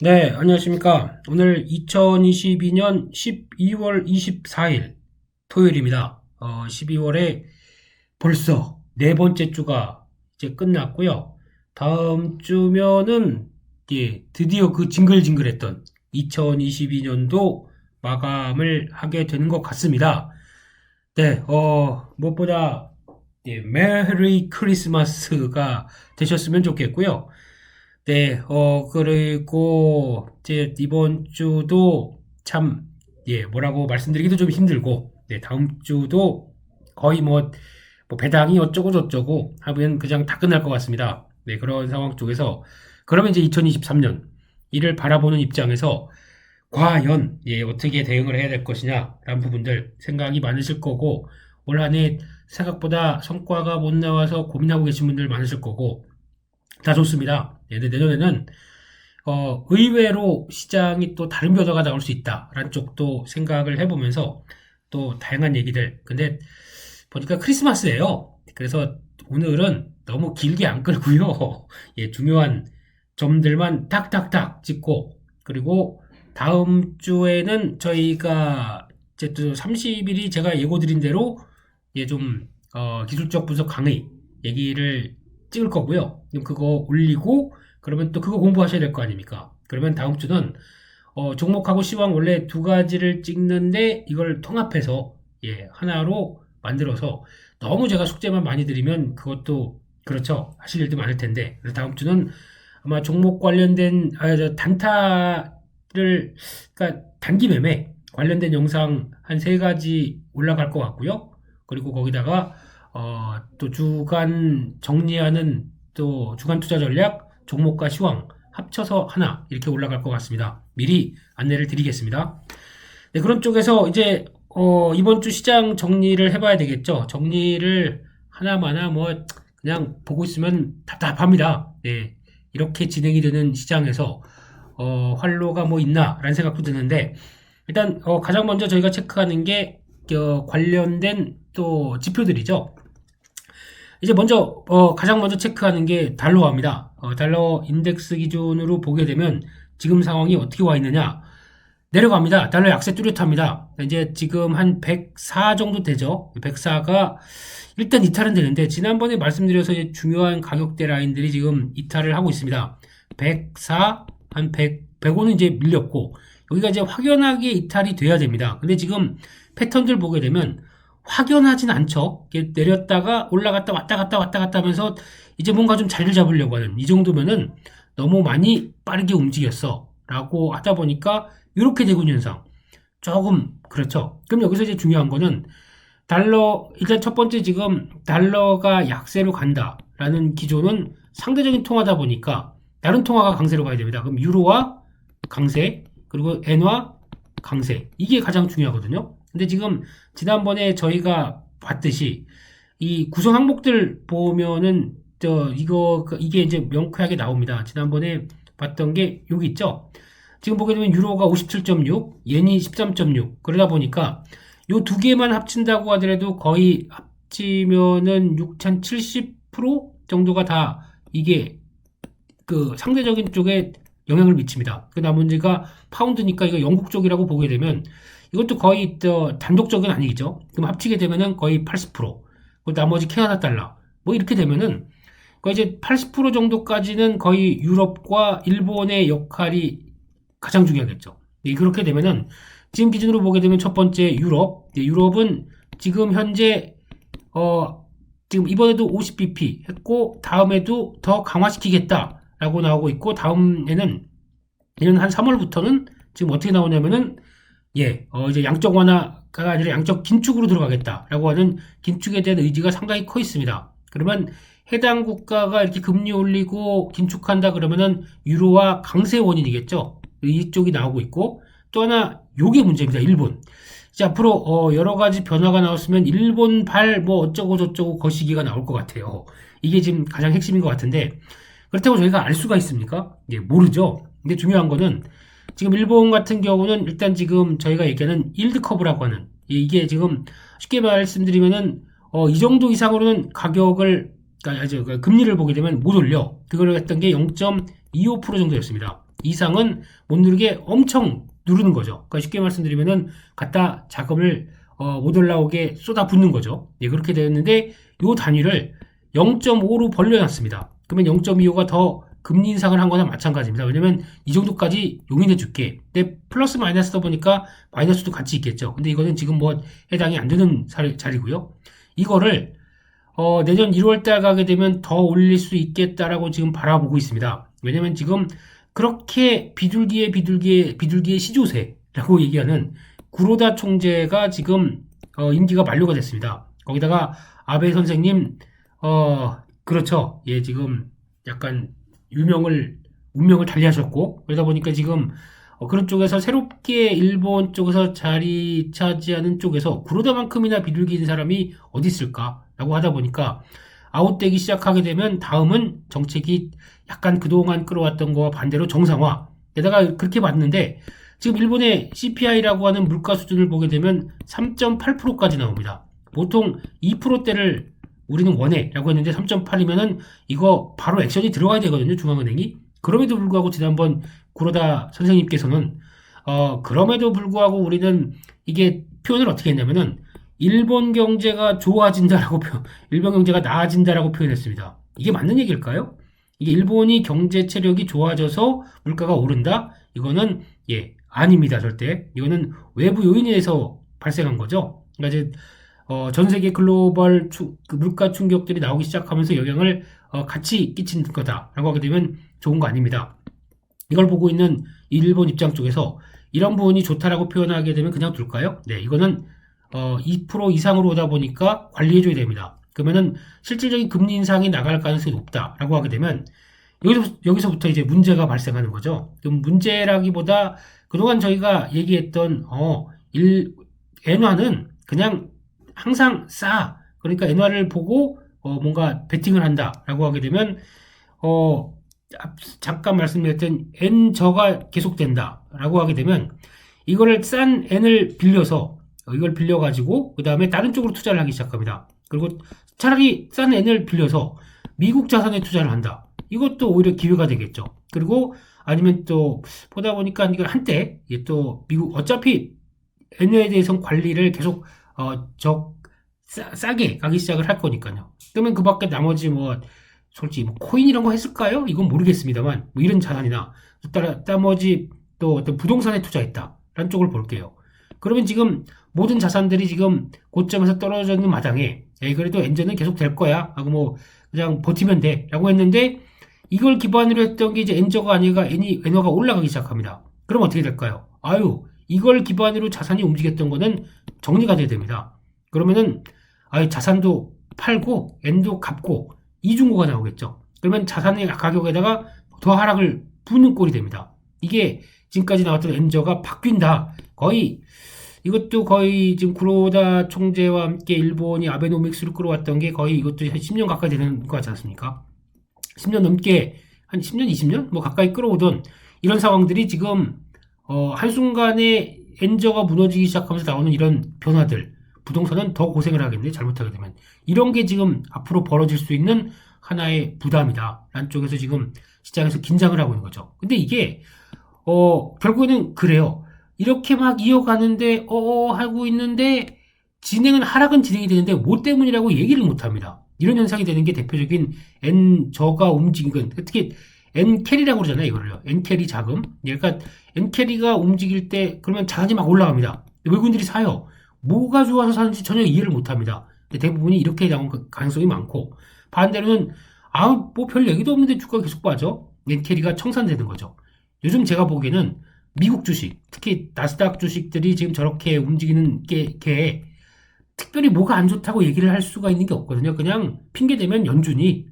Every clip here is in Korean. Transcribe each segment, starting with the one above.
네, 안녕하십니까. 오늘 2022년 12월 24일 토요일입니다. 12월에 벌써 네 번째 주가 이제 끝났고요. 다음 주면은 드디어 그 징글징글했던 2022년도 마감을 하게 되는 것 같습니다. 네, 무엇보다 메리 크리스마스가 되셨으면 좋겠고요. 네, 그리고, 이제, 이번 주도 참, 뭐라고 말씀드리기도 좀 힘들고, 네, 다음 주도 거의 뭐 배당이 어쩌고저쩌고 하면 그냥 다 끝날 것 같습니다. 네, 그런 상황 쪽에서, 그러면 이제 2023년, 이를 바라보는 입장에서, 과연, 어떻게 대응을 해야 될 것이냐, 라는 부분들 생각이 많으실 거고, 올 한 해 생각보다 성과가 못 나와서 고민하고 계신 분들 많으실 거고, 다 좋습니다. 근데 내년에는 의외로 시장이 또 다른 변화가 나올 수 있다라는 쪽도 생각을 해보면서 또 다양한 얘기들. 근데 보니까 크리스마스예요. 그래서 오늘은 너무 길게 안 끌고요. 중요한 점들만 탁탁탁 짚고 그리고 다음 주에는 저희가 이제 또 30일이 제가 예고 드린 대로 좀 기술적 분석 강의 얘기를 찍을 거고요. 그럼 그거 올리고 그러면 또 그거 공부하셔야 될 거 아닙니까? 그러면 다음 주는 종목하고 시황 원래 두 가지를 찍는데 이걸 통합해서 하나로 만들어서 너무 제가 숙제만 많이 드리면 그것도 그렇죠. 하실 일도 많을 텐데. 그래서 다음 주는 아마 종목 관련된 단타를 그러니까 단기 매매 관련된 영상 한 세 가지 올라갈 것 같고요. 그리고 거기다가 또 주간 정리하는 또 주간 투자 전략 종목과 시황 합쳐서 하나 이렇게 올라갈 것 같습니다. 미리 안내를 드리겠습니다. 네, 그런 쪽에서 이제 이번 주 시장 정리를 해봐야 되겠죠. 정리를 하나마나 뭐 그냥 보고 있으면 답답합니다. 네, 이렇게 진행이 되는 시장에서 활로가 뭐 있나라는 생각도 드는데 일단 가장 먼저 저희가 체크하는 게 관련된 또 지표들이죠. 이제 먼저 가장 먼저 체크하는 게 달러화입니다. 달러 인덱스 기준으로 보게 되면 지금 상황이 어떻게 와 있느냐? 내려갑니다. 달러 약세 뚜렷합니다. 이제 지금 한 104 정도 되죠. 104가 일단 이탈은 되는데 지난번에 말씀드려서 이제 중요한 가격대 라인들이 지금 이탈을 하고 있습니다. 104, 한 100, 105는 이제 밀렸고 여기가 이제 확연하게 이탈이 돼야 됩니다. 근데 지금 패턴들 보게 되면 확연하진 않죠. 이렇게 내렸다가 올라갔다 왔다 갔다 왔다 갔다 하면서 이제 뭔가 좀 자리를 잡으려고 하는 이 정도면은 너무 많이 빠르게 움직였어 라고 하다 보니까 이렇게 되고 있는 현상 조금 그렇죠. 그럼 여기서 이제 중요한 거는 달러 일단 첫 번째 지금 달러가 약세로 간다라는 기조는 상대적인 통화다 보니까 다른 통화가 강세로 가야 됩니다. 그럼 유로와 강세 그리고 엔화 강세 이게 가장 중요하거든요. 근데 지금 지난번에 저희가 봤듯이 이 구성 항목들 보면은 이게 이제 명쾌하게 나옵니다. 지난번에 봤던 게 여기 있죠. 지금 보게 되면 유로가 57.6, 옌이 13.6 그러다 보니까 요 두 개만 합친다고 하더라도 거의 합치면은 6,070% 정도가 다 이게 그 상대적인 쪽에 영향을 미칩니다. 그 나머지가 파운드니까 이거 영국 쪽이라고 보게 되면 이것도 거의 단독적인 아니겠죠. 그럼 합치게 되면은 거의 80%. 그 나머지 캐나다 달러. 뭐 이렇게 되면은 거의 이제 80% 정도까지는 거의 유럽과 일본의 역할이 가장 중요하겠죠. 그렇게 되면은 지금 기준으로 보게 되면 첫 번째 유럽. 유럽은 지금 현재 지금 이번에도 50bp 했고 다음에도 더 강화시키겠다라고 나오고 있고 다음에는 얘는 한 3월부터는 지금 어떻게 나오냐면은 이제 양적 완화가 아니라 양적 긴축으로 들어가겠다라고 하는 긴축에 대한 의지가 상당히 커 있습니다. 그러면 해당 국가가 이렇게 금리 올리고 긴축한다 그러면은 유로화 강세 원인이겠죠. 이쪽이 나오고 있고 또 하나 요게 문제입니다. 일본. 이제 앞으로 여러 가지 변화가 나왔으면 일본발 뭐 어쩌고 저쩌고 거시기가 나올 것 같아요. 이게 지금 가장 핵심인 것 같은데 그렇다고 저희가 알 수가 있습니까? 모르죠. 근데 중요한 거는 지금 일본 같은 경우는 일단 지금 저희가 얘기하는 일드 커브라고 하는 이게 지금 쉽게 말씀드리면은 이 정도 이상으로는 가격을 그러니까 금리를 보게 되면 못 올려. 그걸 했던 게 0.25% 정도였습니다. 이상은 못 누르게 엄청 누르는 거죠. 그러니까 쉽게 말씀드리면은 갖다 자금을 못 올라오게 쏟아붓는 거죠. 예, 그렇게 되었는데 요 단위를 0.5로 벌려놨습니다. 그러면 0.25가 더 금리 인상을 한 거나 마찬가지입니다. 왜냐면 이 정도까지 용인해 줄게. 근데 플러스 마이너스다 보니까 마이너스도 같이 있겠죠. 근데 이거는 지금 뭐 해당이 안 되는 자리고요. 이거를 내년 1월달 가게 되면 더 올릴 수 있겠다라고 지금 바라보고 있습니다. 왜냐면 지금 그렇게 비둘기의 시조새라고 얘기하는 구로다 총재가 지금 임기가 만료가 됐습니다. 거기다가 아베 선생님 그렇죠. 예, 지금 약간 운명을 달리하셨고 그러다 보니까 지금 그런 쪽에서 새롭게 일본 쪽에서 자리 차지하는 쪽에서 구로다만큼이나 비둘기인 사람이 어디 있을까라고 하다 보니까 아웃되기 시작하게 되면 다음은 정책이 약간 그동안 끌어왔던 거와 반대로 정상화. 게다가 그렇게 봤는데 지금 일본의 CPI라고 하는 물가 수준을 보게 되면 3.8%까지 나옵니다. 보통 2%대를 우리는 원해라고 했는데 3.8이면은 이거 바로 액션이 들어가야 되거든요. 중앙은행이. 그럼에도 불구하고 지난번 구로다 선생님께서는 그럼에도 불구하고 우리는 이게 표현을 어떻게 했냐면은 일본 경제가 좋아진다라고 일본 경제가 나아진다라고 표현했습니다. 이게 맞는 얘기일까요? 이게 일본이 경제 체력이 좋아져서 물가가 오른다? 이거는 예, 아닙니다. 절대. 이거는 외부 요인에 의해서 발생한 거죠. 그러니까 이제 전 세계 글로벌 그 물가 충격들이 나오기 시작하면서 영향을 같이 끼친 거다라고 하게 되면 좋은 거 아닙니다. 이걸 보고 있는 일본 입장 쪽에서 이런 부분이 좋다라고 표현하게 되면 그냥 둘까요? 네, 이거는 2% 이상으로 오다 보니까 관리해줘야 됩니다. 그러면은 실질적인 금리 인상이 나갈 가능성이 높다라고 하게 되면 여기서부터 이제 문제가 발생하는 거죠. 그럼 문제라기보다 그동안 저희가 얘기했던 엔화는 그냥 항상 싸. 그러니까 엔화를 보고 뭔가 베팅을 한다라고 하게 되면 잠깐 말씀드렸던 N저가 계속된다라고 하게 되면 이거를 싼 N을 빌려서 이걸 빌려가지고 그 다음에 다른 쪽으로 투자를 하기 시작합니다. 그리고 차라리 싼 N을 빌려서 미국 자산에 투자를 한다. 이것도 오히려 기회가 되겠죠. 그리고 아니면 또 보다 보니까 이거 한때 또 미국 어차피 N에 대해서 관리를 계속 싸게 가기 시작을 할 거니까요. 그러면 그 밖에 나머지 뭐 솔직히 뭐 코인 이런 거 했을까요? 이건 모르겠습니다만 뭐 이런 자산이나 나머지 또 어떤 부동산에 투자했다라는 쪽을 볼게요. 그러면 지금 모든 자산들이 지금 고점에서 떨어져 있는 마당에 그래도 엔저는 계속 될 거야 하고 뭐 그냥 버티면 돼 라고 했는데 이걸 기반으로 했던 게 이제 엔저가 아니라 엔화가 올라가기 시작합니다. 그럼 어떻게 될까요? 이걸 기반으로 자산이 움직였던 거는 정리가 돼야 됩니다. 그러면은 자산도 팔고 엔도 갚고 이중고가 나오겠죠. 그러면 자산의 가격에다가 더 하락을 부는 꼴이 됩니다. 이게 지금까지 나왔던 엔저가 바뀐다. 이것도 거의 지금 구로다 총재와 함께 일본이 아베노믹스를 끌어왔던 게 거의 이것도 한 10년 가까이 되는 것 같지 않습니까? 10년 넘게, 한 10년, 20년? 뭐 가까이 끌어오던 이런 상황들이 지금, 한순간에 엔저가 무너지기 시작하면서 나오는 이런 변화들. 부동산은 더 고생을 하겠네, 잘못하게 되면. 이런 게 지금 앞으로 벌어질 수 있는 하나의 부담이다. 라는 쪽에서 지금 시장에서 긴장을 하고 있는 거죠. 근데 이게, 결국에는 그래요. 이렇게 막 이어가는데, 하고 있는데, 하락은 진행이 되는데, 뭐 때문이라고 얘기를 못 합니다. 이런 현상이 되는 게 대표적인 N저가 움직이건, 특히 N캐리라고 그러잖아요, 이거를요. N캐리 자금. 그러니까 N캐리가 움직일 때, 그러면 자산이 막 올라갑니다. 외국인들이 사요. 뭐가 좋아서 사는지 전혀 이해를 못 합니다. 대부분이 이렇게 나온 가능성이 많고, 반대로는, 뭐 별 얘기도 없는데 주가가 계속 빠져? N캐리가 청산되는 거죠. 요즘 제가 보기에는 미국 주식, 특히 나스닥 주식들이 지금 저렇게 움직이는 게 특별히 뭐가 안 좋다고 얘기를 할 수가 있는 게 없거든요. 그냥 핑계 대면 연준이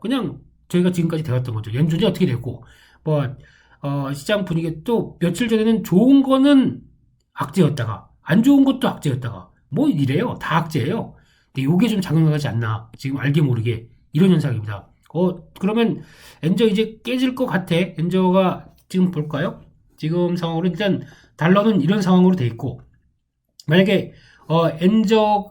그냥 저희가 지금까지 되었던 거죠. 연준이 어떻게 됐고 시장 분위기 또 며칠 전에는 좋은 거는 악재였다가 안 좋은 것도 악재였다가 뭐 이래요. 다 악재예요. 근데 요게 좀 작용하지 않나. 지금 알게 모르게 이런 현상입니다. 그러면 엔저 이제 깨질 것 같아. 엔저가 지금 볼까요? 지금 상황으로 일단 달러는 이런 상황으로 돼 있고 만약에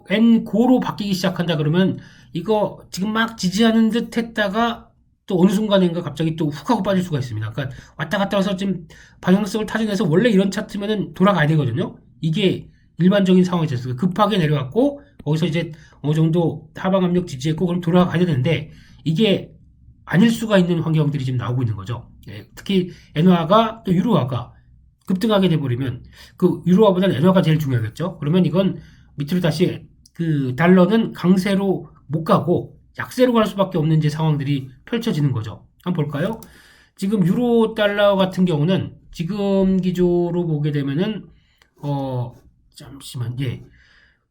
N고로 바뀌기 시작한다 그러면 이거 지금 막 지지하는 듯 했다가 또 어느 순간인가 갑자기 또 훅 하고 빠질 수가 있습니다. 그러니까 왔다 갔다 해서 지금 방향성을 타진해서 원래 이런 차트면은 돌아가야 되거든요. 이게 일반적인 상황이 됐어요. 급하게 내려왔고 거기서 이제 어느 정도 하방 압력 지지했고 그럼 돌아가야 되는데 이게 아닐 수가 있는 환경들이 지금 나오고 있는 거죠. 예, 특히 엔화가 또 유로화가 급등하게 돼버리면 그 유로화보다는 엔화가 제일 중요하겠죠. 그러면 이건 밑으로 다시 그 달러는 강세로 못 가고 약세로 갈 수밖에 없는 이제 상황들이 펼쳐지는 거죠. 한번 볼까요? 지금 유로 달러 같은 경우는 지금 기조로 보게 되면은 잠시만 예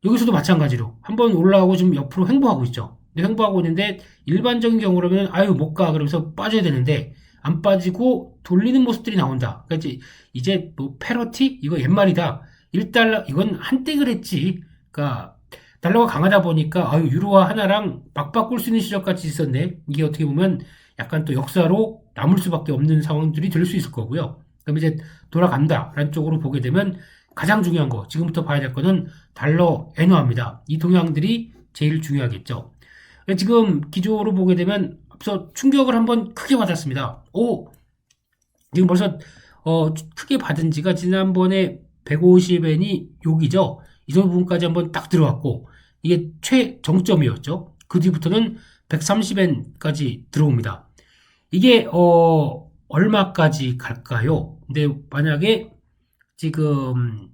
여기서도 마찬가지로 한번 올라가고 지금 옆으로 횡보하고 있죠. 횡보하고 있는데 일반적인 경우라면 아유 못 가 그러면서 빠져야 되는데 안 빠지고 돌리는 모습들이 나온다. 그러니까 이제 뭐 패러티 이거 옛말이다. 1달러 이건 한때 그랬지. 그러니까 달러가 강하다 보니까 아유 유로화 하나랑 막 바꿀 수 있는 시절까지 있었네. 이게 어떻게 보면 약간 또 역사로 남을 수밖에 없는 상황들이 될 수 있을 거고요. 그럼 이제 돌아간다라는 쪽으로 보게 되면 가장 중요한 거 지금부터 봐야 될 거는 달러 엔화입니다. 이 동향들이 제일 중요하겠죠. 지금 기조로 보게 되면 앞서 충격을 한번 크게 받았습니다. 지금 벌써 크게 받은 지가 지난번에 150엔이 여기죠. 이 정도 부분까지 한번 딱 들어왔고 이게 최정점이었죠. 그 뒤부터는 130엔까지 들어옵니다. 이게 얼마까지 갈까요? 근데 만약에 지금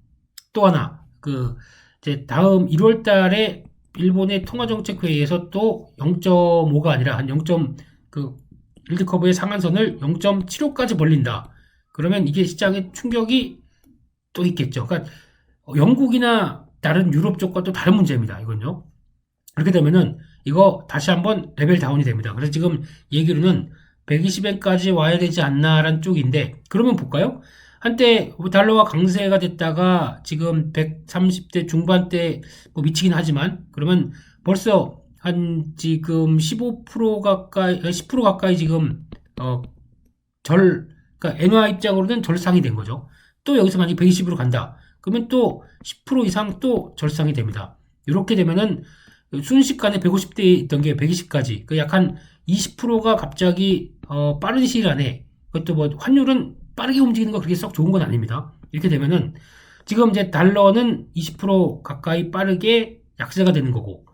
또 하나 이제 다음 1월 달에 일본의 통화정책회의에서 또 0.5가 아니라 한 0. 일드 커브의 상한선을 0.75까지 벌린다. 그러면 이게 시장에 충격이 또 있겠죠. 그러니까 영국이나 다른 유럽 쪽과 또 다른 문제입니다. 이건요. 그렇게 되면은 이거 다시 한번 레벨 다운이 됩니다. 그래서 지금 얘기로는 120엔까지 와야 되지 않나라는 쪽인데 그러면 볼까요? 한때 달러가 강세가 됐다가 지금 130대 중반대 뭐 미치긴 하지만 그러면 벌써 한 지금 15% 가까이 10% 가까이 지금 그러니까 엔화 입장으로는 절상이 된 거죠. 또 여기서 만약 120으로 간다. 그러면 또 10% 이상 또 절상이 됩니다. 이렇게 되면은 순식간에 150대에 있던 게 120까지 그 약 한 20%가 갑자기 빠른 시일 안에 그것도 뭐 환율은 빠르게 움직이는 거 그렇게 썩 좋은 건 아닙니다. 이렇게 되면은 지금 이제 달러는 20% 가까이 빠르게 약세가 되는 거고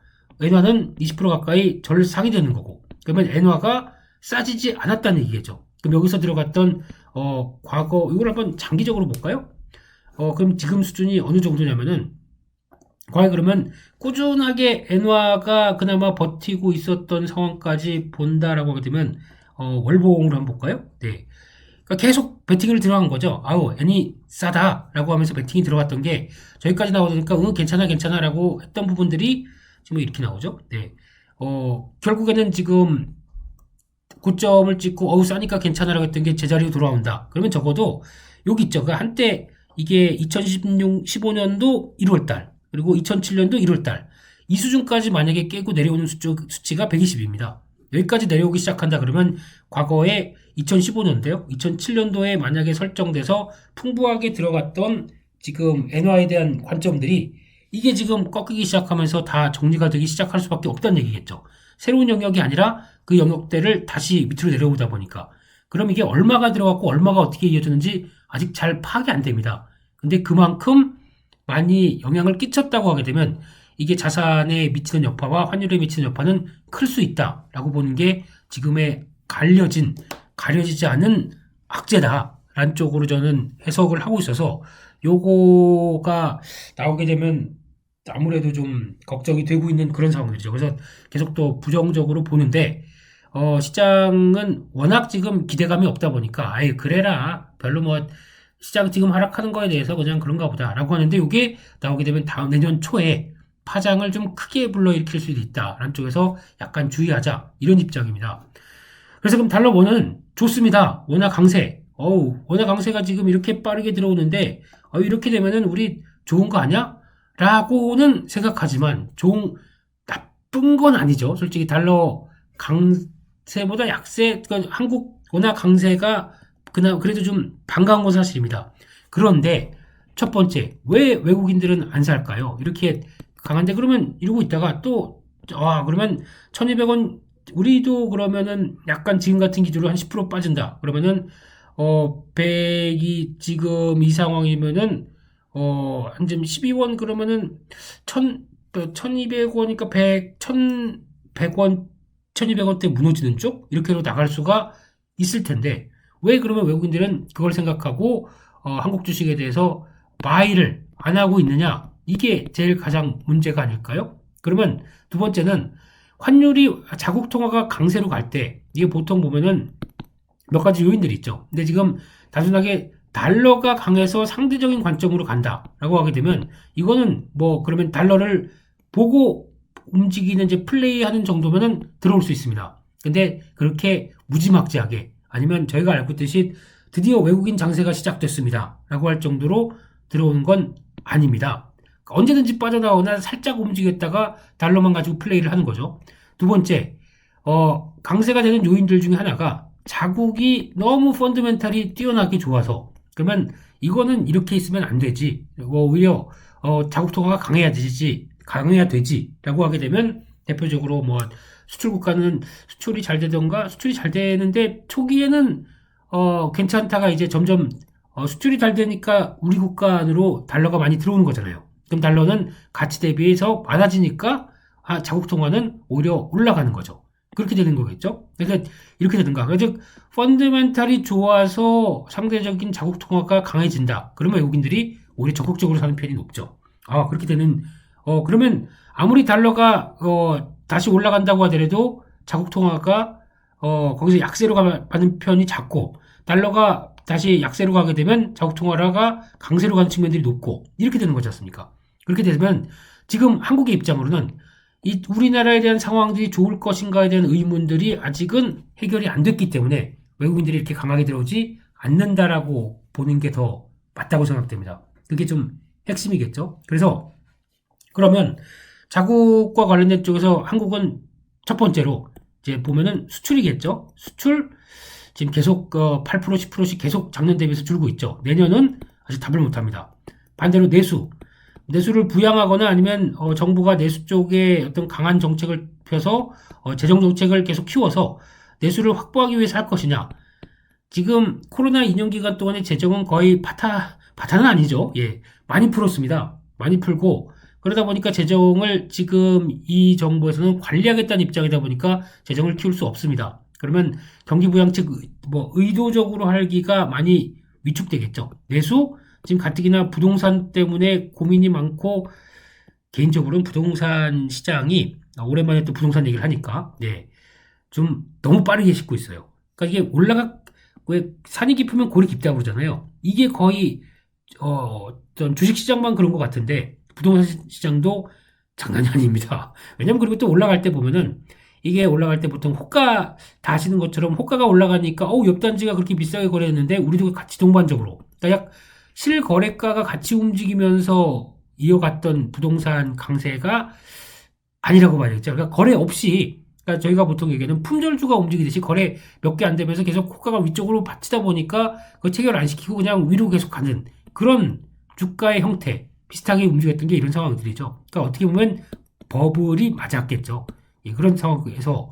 엔화는 20% 가까이 절상이 되는 거고 그러면 엔화가 싸지지 않았다는 얘기겠죠. 그럼 여기서 들어갔던 과거 이걸 한번 장기적으로 볼까요? 그럼 지금 수준이 어느 정도냐면은 과연 그러면 꾸준하게 엔화가 그나마 버티고 있었던 상황까지 본다라고 하게 되면 월봉으로 한번 볼까요? 네. 그러니까 계속 베팅을 들어간 거죠. 아우, 엔이 싸다라고 하면서 베팅이 들어갔던 게 저기까지 나오니까 괜찮아 괜찮아라고 했던 부분들이 지금 이렇게 나오죠. 네. 결국에는 지금 고점을 찍고 싸니까 괜찮아라고 했던 게 제자리로 돌아온다. 그러면 적어도 여기 있죠. 그 한때 이게 2015년도 1월달 그리고 2007년도 1월달 이 수준까지 만약에 깨고 내려오는 수치가 120입니다. 여기까지 내려오기 시작한다 그러면 과거에 2015년도요. 2007년도에 만약에 설정돼서 풍부하게 들어갔던 지금 엔화에 대한 관점들이 이게 지금 꺾이기 시작하면서 다 정리가 되기 시작할 수밖에 없다는 얘기겠죠. 새로운 영역이 아니라 그 영역대를 다시 밑으로 내려오다 보니까 그럼 이게 얼마가 들어갔고 얼마가 어떻게 이어졌는지 아직 잘 파악이 안 됩니다. 근데 그만큼 많이 영향을 끼쳤다고 하게 되면 이게 자산에 미치는 여파와 환율에 미치는 여파는 클 수 있다라고 보는 게 지금의 가려지지 않은 악재다라는 쪽으로 저는 해석을 하고 있어서 요거가 나오게 되면 아무래도 좀 걱정이 되고 있는 그런 상황이죠. 그래서 계속 또 부정적으로 보는데 시장은 워낙 지금 기대감이 없다 보니까 아예 그래라 별로 뭐 시장 지금 하락하는 거에 대해서 그냥 그런가 보다라고 하는데 이게 나오게 되면 다음 내년 초에 파장을 좀 크게 불러일으킬 수도 있다라는 쪽에서 약간 주의하자 이런 입장입니다. 그래서 그럼 달러 원은 좋습니다. 워낙 강세. 워낙 강세가 지금 이렇게 빠르게 들어오는데 이렇게 되면은 우리 좋은 거 아니야? 라고는 생각하지만 나쁜 건 아니죠. 솔직히 달러 강세보다 약세, 그러니까 한국 워낙 강세가 그래도 좀 반가운 건 사실입니다. 그런데 첫 번째, 왜 외국인들은 안 살까요? 이렇게 강한데 그러면 이러고 있다가 또 그러면 1200원 우리도 그러면은 약간 지금 같은 기준으로 한 10% 빠진다. 그러면은 100이 지금 이 상황이면은 한 지금 12원 그러면은 1200원이니까 1100원, 1200원대 무너지는 쪽? 이렇게로 나갈 수가 있을 텐데 왜 그러면 외국인들은 그걸 생각하고 한국 주식에 대해서 바이를 안 하고 있느냐? 이게 제일 가장 문제가 아닐까요? 그러면 두 번째는 환율이 자국 통화가 강세로 갈 때 이게 보통 보면은 몇 가지 요인들이 있죠. 근데 지금 단순하게 달러가 강해서 상대적인 관점으로 간다라고 하게 되면 이거는 뭐 그러면 달러를 보고 움직이는 이제 플레이하는 정도면은 들어올 수 있습니다. 근데 그렇게 무지막지하게 아니면 저희가 알고 있듯이 드디어 외국인 장세가 시작됐습니다라고 할 정도로 들어오는 건 아닙니다. 언제든지 빠져나오나 살짝 움직였다가 달러만 가지고 플레이를 하는 거죠. 두 번째, 강세가 되는 요인들 중에 하나가 자국이 너무 펀더멘탈이 뛰어나게 좋아서 그러면 이거는 이렇게 있으면 안 되지. 오히려 자국 통화가 강해야 되지라고 하게 되면 대표적으로 뭐 수출 국가는 수출이 잘 되던가 수출이 잘 되는데 초기에는 괜찮다가 이제 점점 수출이 잘 되니까 우리 국가 안으로 달러가 많이 들어오는 거잖아요. 그럼 달러는 가치 대비해서 많아지니까 자국 통화는 오히려 올라가는 거죠. 그렇게 되는 거겠죠. 그러니까 이렇게 되는가. 즉 펀더멘탈이 좋아서 상대적인 자국 통화가 강해진다. 그러면 외국인들이 오히려 적극적으로 사는 편이 높죠. 그렇게 되는 그러면 아무리 달러가 다시 올라간다고 하더라도 자국 통화가 거기서 약세로 가는 편이 작고 달러가 다시 약세로 가게 되면 자국 통화가 강세로 가는 측면들이 높고 이렇게 되는 거지 않습니까? 그렇게 되면 지금 한국의 입장으로는 이 우리나라에 대한 상황들이 좋을 것인가에 대한 의문들이 아직은 해결이 안 됐기 때문에 외국인들이 이렇게 강하게 들어오지 않는다라고 보는 게 더 맞다고 생각됩니다. 그게 좀 핵심이겠죠. 그래서 그러면 자국과 관련된 쪽에서 한국은 첫 번째로 이제 보면은 수출이겠죠. 수출 지금 계속 8% 10%씩 계속 작년 대비해서 줄고 있죠. 내년은 아직 답을 못 합니다. 반대로 내수를 부양하거나 아니면 정부가 내수 쪽에 어떤 강한 정책을 펴서 재정 정책을 계속 키워서 내수를 확보하기 위해서 할 것이냐. 지금 코로나 2년 기간 동안의 재정은 거의 파탄은 아니죠. 예. 많이 풀었습니다. 많이 풀고 그러다 보니까 재정을 지금 이 정부에서는 관리하겠다는 입장이다 보니까 재정을 키울 수 없습니다. 그러면 경기 부양책 뭐 의도적으로 할기가 많이 위축되겠죠. 내수 지금 가뜩이나 부동산 때문에 고민이 많고 개인적으로는 부동산 시장이 오랜만에 또 부동산 얘기를 하니까 좀 너무 빠르게 싣고 있어요. 그러니까 이게 왜 산이 깊으면 골이 깊다고 그러잖아요. 이게 거의 어떤 주식 시장만 그런 것 같은데 부동산 시장도 장난이 아닙니다. 왜냐면 그리고 또 올라갈 때 보면은 이게 올라갈 때 보통 호가 다 아시는 것처럼 호가가 올라가니까 옆 단지가 그렇게 비싸게 거래했는데 우리도 같이 동반적으로 그러니까 약 실거래가가 같이 움직이면서 이어갔던 부동산 강세가 아니라고 봐야겠죠. 그러니까 거래 없이 그러니까 저희가 보통 얘기하는 품절주가 움직이듯이 거래 몇 개 안 되면서 계속 호가가 위쪽으로 받치다 보니까 그 체결 안 시키고 그냥 위로 계속 가는 그런 주가의 형태 비슷하게 움직였던 게 이런 상황들이죠. 그러니까 어떻게 보면 버블이 맞았겠죠. 그런 상황에서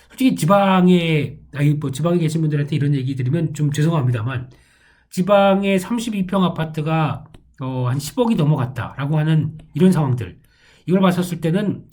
솔직히 지방에 계신 분들한테 이런 얘기 드리면 좀 죄송합니다만 지방의 32평 아파트가 한 10억이 넘어갔다라고 하는 이런 상황들 이걸 봤었을 때는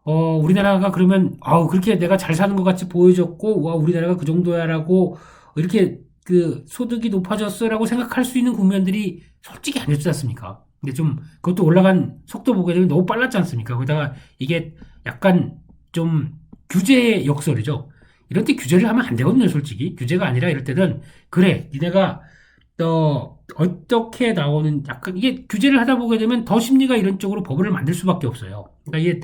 우리나라가 그러면 그렇게 내가 잘 사는 것 같이 보여졌고 와 우리나라가 그 정도야라고 이렇게 그 소득이 높아졌어라고 생각할 수 있는 국면들이 솔직히 아니었지 않습니까? 근데 좀 그것도 올라간 속도 보게 되면 너무 빨랐지 않습니까? 거기다가 이게 약간 좀 규제의 역설이죠. 이럴 때 규제를 하면 안 되거든요, 솔직히. 규제가 아니라 이럴 때는 그래, 니네가 어떻게 나오는 약간 이게 규제를 하다 보게 되면 더 심리가 이런 쪽으로 법을 만들 수밖에 없어요. 그러니까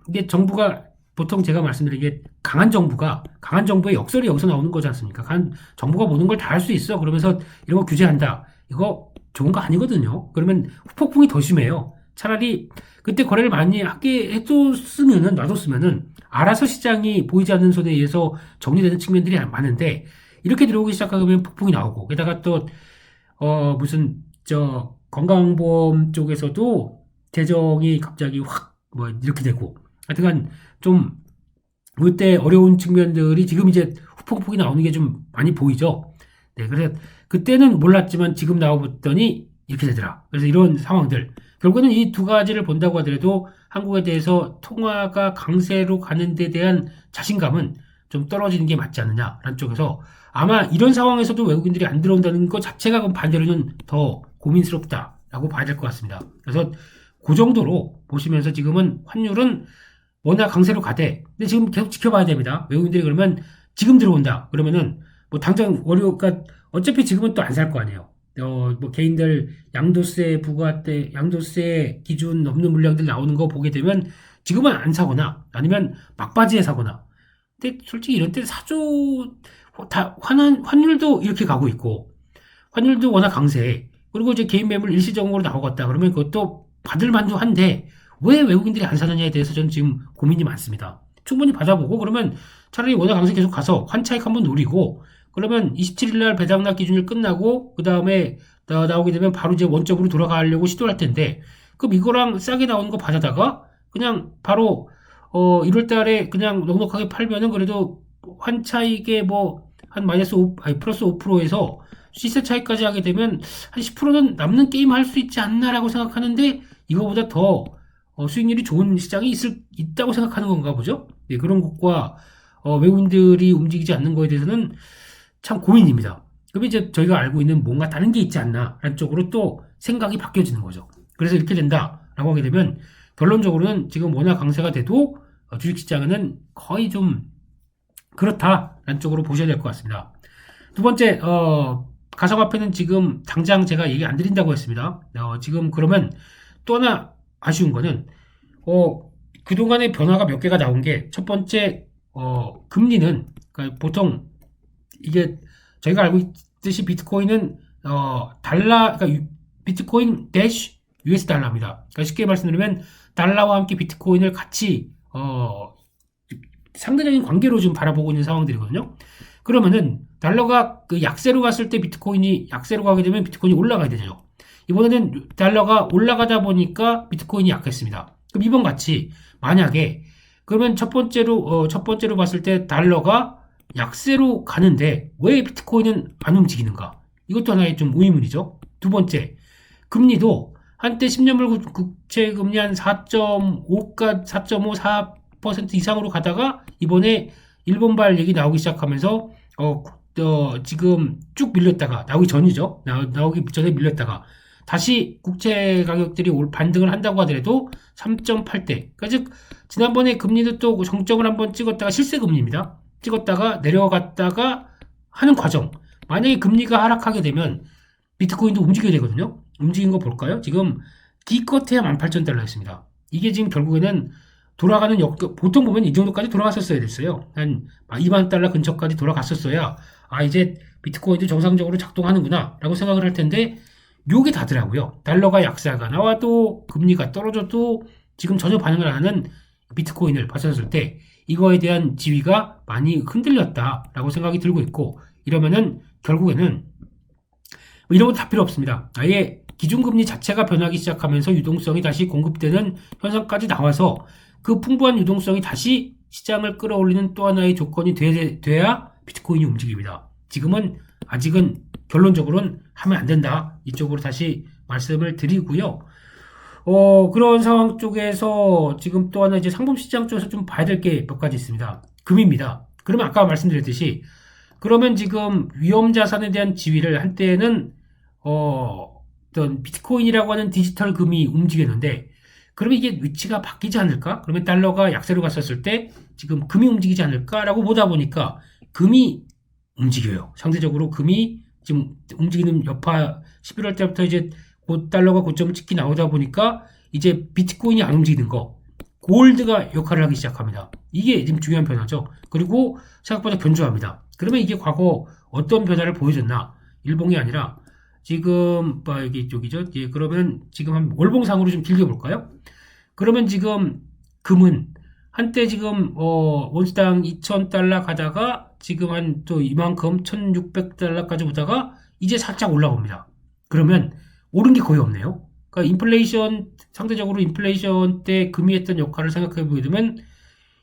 이게 정부가 보통 제가 말씀드린 게 강한 정부의 역설이 여기서 나오는 거지 않습니까? 강한 정부가 모든 걸 다 할 수 있어. 그러면서 이런 거 규제한다. 이거 좋은 거 아니거든요. 그러면 후폭풍이 더 심해요. 차라리 그때 거래를 많이 하게 놔뒀으면은 알아서 시장이 보이지 않는 손에 의해서 정리되는 측면들이 많은데 이렇게 들어오기 시작하면 폭풍이 나오고 게다가 또 무슨 건강보험 쪽에서도 재정이 갑자기 확 뭐 이렇게 되고 하여튼간 좀 그때 어려운 측면들이 지금 이제 후폭풍이 나오는 게 좀 많이 보이죠. 네, 그래서 그때는 몰랐지만 지금 나와봤더니 이렇게 되더라. 그래서 이런 상황들. 결국에는 이 두 가지를 본다고 하더라도 한국에 대해서 통화가 강세로 가는 데 대한 자신감은 좀 떨어지는 게 맞지 않느냐라는 쪽에서 아마 이런 상황에서도 외국인들이 안 들어온다는 것 자체가 그럼 반대로는 더 고민스럽다라고 봐야 될 것 같습니다. 그래서 그 정도로 보시면서 지금은 환율은 워낙 강세로 가되, 근데 지금 계속 지켜봐야 됩니다. 외국인들이 그러면 지금 들어온다. 그러면은 뭐 당장 그러니까 어차피 지금은 또 안 살 거 아니에요. 뭐 개인들 양도세 부과세, 양도세 기준 넘는 물량들 나오는 거 보게 되면 지금은 안 사거나 아니면 막바지에 사거나. 근데 솔직히 이런 때 사죠. 다 환율도 이렇게 가고 있고 환율도 워낙 강세. 그리고 이제 개인 매물 일시적으로 나오겠다. 그러면 그것도 받을 만도 한데 왜 외국인들이 안 사느냐에 대해서 저는 지금 고민이 많습니다. 충분히 받아보고 그러면 차라리 원화 강세 계속 가서 환차익 한번 노리고 그러면 27일 날 배당납 기준일 끝나고 그 다음에 나오게 되면 바로 이제 원점으로 돌아가려고 시도할 텐데 그럼 이거랑 싸게 나오는 거 받아다가 그냥 바로 1월 달에 그냥 넉넉하게 팔면은 그래도 환차익에 뭐 한 마이너스 5, 아니 플러스 5%에서 시세 차익까지 하게 되면 한 10%는 남는 게임 할 수 있지 않나라고 생각하는데 이거보다 더 수익률이 좋은 시장이 있다고 생각하는 건가 보죠. 네, 그런 것과 외국인들이 움직이지 않는 거에 대해서는 참 고민입니다. 그럼 이제 저희가 알고 있는 뭔가 다른 게 있지 않나라는 쪽으로 또 생각이 바뀌어지는 거죠. 그래서 이렇게 된다라고 하게 되면 결론적으로는 지금 워낙 강세가 돼도 주식시장은 거의 좀 그렇다라는 쪽으로 보셔야 될 것 같습니다. 두 번째, 가상화폐는 지금 당장 제가 얘기 안 드린다고 했습니다. 지금 그러면 또 하나 아쉬운 거는, 그동안의 변화가 몇 개가 나온 게, 첫 번째, 금리는, 그러니까 보통 이게 저희가 알고 있듯이 비트코인은, 그러니까 비트코인 대시 US 달러입니다. 그러니까 쉽게 말씀드리면, 달러와 함께 비트코인을 같이, 상대적인 관계로 지금 바라보고 있는 상황들이거든요. 그러면은 달러가 그 약세로 갔을 때 비트코인이 약세로 가게 되면 비트코인이 올라가야 되죠. 이번에는 달러가 올라가다 보니까 비트코인이 약했습니다. 그럼 이번 같이 만약에 그러면 첫 번째로 봤을 때 달러가 약세로 가는데 왜 비트코인은 안 움직이는가? 이것도 하나의 좀 의문이죠. 두 번째, 금리도 한때 10년물 국채 금리 한 4.5가 4.5, 4% 이상으로 가다가 이번에 일본발 얘기 나오기 시작하면서 지금 쭉 밀렸다가 나오기 전이죠. 나오기 전에 밀렸다가 다시 국채 가격들이 반등을 한다고 하더라도 3.8대. 그러니까 즉 지난번에 금리도 또 정점을 한번 찍었다가 실세 금리입니다. 찍었다가 내려갔다가 하는 과정. 만약에 금리가 하락하게 되면 비트코인도 움직여야 되거든요. 움직인 거 볼까요? 지금 기껏해야 18,000달러였습니다. 이게 지금 결국에는 돌아가는 보통 보면 이 정도까지 돌아갔었어야 됐어요. 한 2만 달러 근처까지 돌아갔었어야 이제 비트코인도 정상적으로 작동하는구나 라고 생각을 할 텐데 요게 다더라고요. 달러가 약세가 나와도 금리가 떨어져도 지금 전혀 반응을 안 하는 비트코인을 봤었을 때 이거에 대한 지위가 많이 흔들렸다라고 생각이 들고 있고 이러면은 결국에는 뭐 이런 건 다 필요 없습니다. 아예 기준금리 자체가 변하기 시작하면서 유동성이 다시 공급되는 현상까지 나와서 그 풍부한 유동성이 다시 시장을 끌어올리는 또 하나의 조건이 돼야 비트코인이 움직입니다. 지금은 아직은 결론적으로는 하면 안 된다. 이쪽으로 다시 말씀을 드리고요. 그런 상황 쪽에서 지금 또 하나 이제 상품시장 쪽에서 좀 봐야 될 게 몇 가지 있습니다. 금입니다. 그러면 아까 말씀드렸듯이 그러면 지금 위험자산에 대한 지위를 한때는 어떤 비트코인이라고 하는 디지털 금이 움직였는데 그러면 이게 위치가 바뀌지 않을까? 그러면 달러가 약세로 갔었을 때 지금 금이 움직이지 않을까라고 보다 보니까 금이 움직여요. 상대적으로 금이 지금 움직이는 여파 11월 때부터 이제 달러가 고점을 찍기 나오다 보니까 이제 비트코인이 안 움직이는 거 골드가 역할을 하기 시작합니다. 이게 지금 중요한 변화죠. 그리고 생각보다 견조합니다. 그러면 이게 과거 어떤 변화를 보여줬나? 일봉이 아니라 지금 이게 쪽이죠. 예, 그러면 지금 한 월봉상으로 좀 길게 볼까요? 그러면 지금 금은 한때 지금 온스당 2,000달러 가다가 지금 한 또 이만큼 1,600달러까지 오다가 이제 살짝 올라옵니다. 그러면 오른 게 거의 없네요. 그러니까 상대적으로 인플레이션 때 금이 했던 역할을 생각해 보게 되면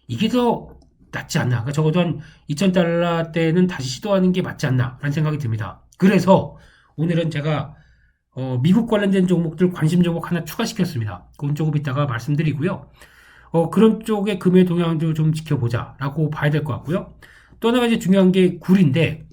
이게 더 낫지 않나. 그러니까 적어도 한 2,000달러대는 다시 시도하는 게 맞지 않나라는 생각이 듭니다. 그래서 오늘은 제가 미국 관련된 종목들 관심 종목 하나 추가시켰습니다. 그건 조금 이따가 말씀드리고요. 그런 쪽의 금의 동향도 좀 지켜보자라고 봐야 될 것 같고요. 또 하나가 이제 중요한 게 굴인데,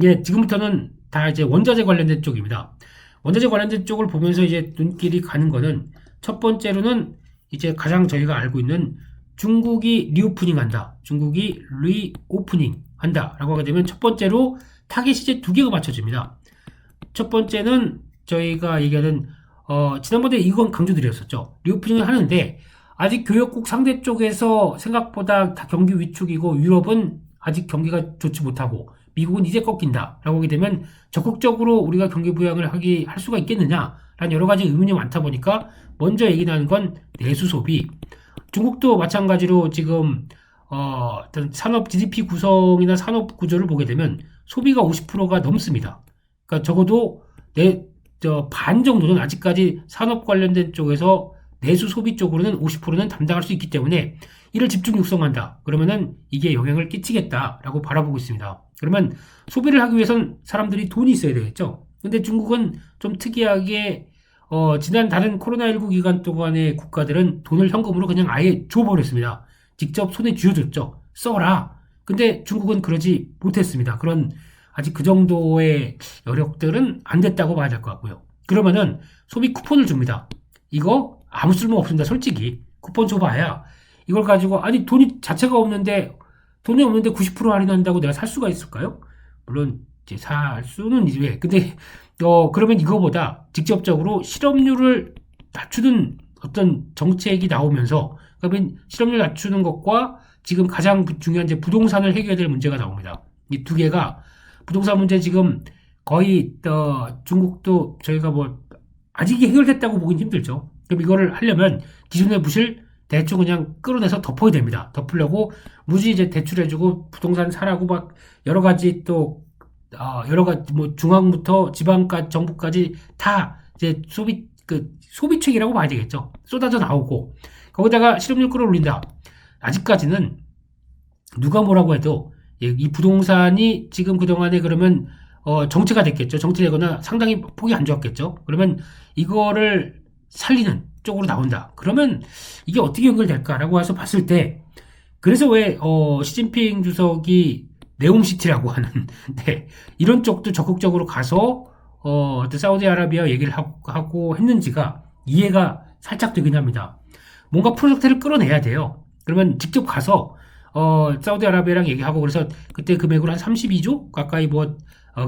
예, 지금부터는 다 이제 원자재 관련된 쪽입니다. 원자재 관련된 쪽을 보면서 이제 눈길이 가는 거는 첫 번째로는 이제 가장 저희가 알고 있는 중국이 리오프닝 한다. 중국이 리오프닝 한다. 라고 하게 되면 첫 번째로 타겟이 이제 두 개가 맞춰집니다. 첫 번째는 저희가 얘기하는, 지난번에 이건 강조드렸었죠. 리오프닝을 하는데 아직 교역국 상대 쪽에서 생각보다 다 경기 위축이고 유럽은 아직 경기가 좋지 못하고 미국은 이제 꺾인다 라고 하게 되면 적극적으로 우리가 경기 부양을 할 수가 있겠느냐 라는 여러 가지 의문이 많다 보니까 먼저 얘기 나는 건 내수 소비. 중국도 마찬가지로 지금 어떤 산업 GDP 구성이나 산업 구조를 보게 되면 소비가 50%가 넘습니다. 그러니까 적어도 반 정도는 아직까지 산업 관련된 쪽에서 내수 소비 쪽으로는 50%는 담당할 수 있기 때문에 이를 집중 육성한다. 그러면은 이게 영향을 끼치겠다라고 바라보고 있습니다. 그러면 소비를 하기 위해선 사람들이 돈이 있어야 되겠죠. 근데 중국은 좀 특이하게 지난 다른 코로나19 기간 동안의 국가들은 돈을 현금으로 그냥 아예 줘버렸습니다. 직접 손에 쥐어줬죠. 써라. 근데 중국은 그러지 못했습니다. 그런 아직 그 정도의 여력들은 안 됐다고 봐야 될 것 같고요. 그러면은 소비 쿠폰을 줍니다. 이거 아무 쓸모 없습니다. 솔직히 쿠폰 줘봐야 이걸 가지고 아니 돈이 자체가 없는데 돈이 없는데 90% 할인한다고 내가 살 수가 있을까요? 물론 이제 살 수는 왜? 근데 그러면 이거보다 직접적으로 실업률을 낮추는 어떤 정책이 나오면서 그러면 실업률 낮추는 것과 지금 가장 중요한 이제 부동산을 해결해야 될 문제가 나옵니다. 이 두 개가 부동산 문제 지금 거의 중국도 저희가 뭐 아직 해결됐다고 보긴 힘들죠. 그럼 이거를 하려면 기존의 붓을 대충 그냥 끌어내서 덮어야 됩니다. 덮으려고 무지 이제 대출해주고 부동산 사라고 막 여러 가지 또 여러 가지 뭐 중앙부터 지방까지 정부까지 다 이제 소비책이라고 봐야 되겠죠. 쏟아져 나오고 거기다가 실업률 끌어올린다. 아직까지는 누가 뭐라고 해도 이 부동산이 지금 그동안에 그러면 정체가 됐겠죠. 정체되거나 상당히 폭이 안 좋았겠죠. 그러면 이거를 살리는 쪽으로 나온다. 그러면 이게 어떻게 연결될까라고 해서 봤을 때 그래서 왜 시진핑 주석이 네옴시티라고 하는 네, 이런 쪽도 적극적으로 가서 사우디아라비아 얘기를 하고 했는지가 이해가 살짝 되긴 합니다. 뭔가 프로젝트를 끌어내야 돼요. 그러면 직접 가서 사우디아라비아랑 얘기하고 그래서 그때 금액으로 한 32조 가까이 뭐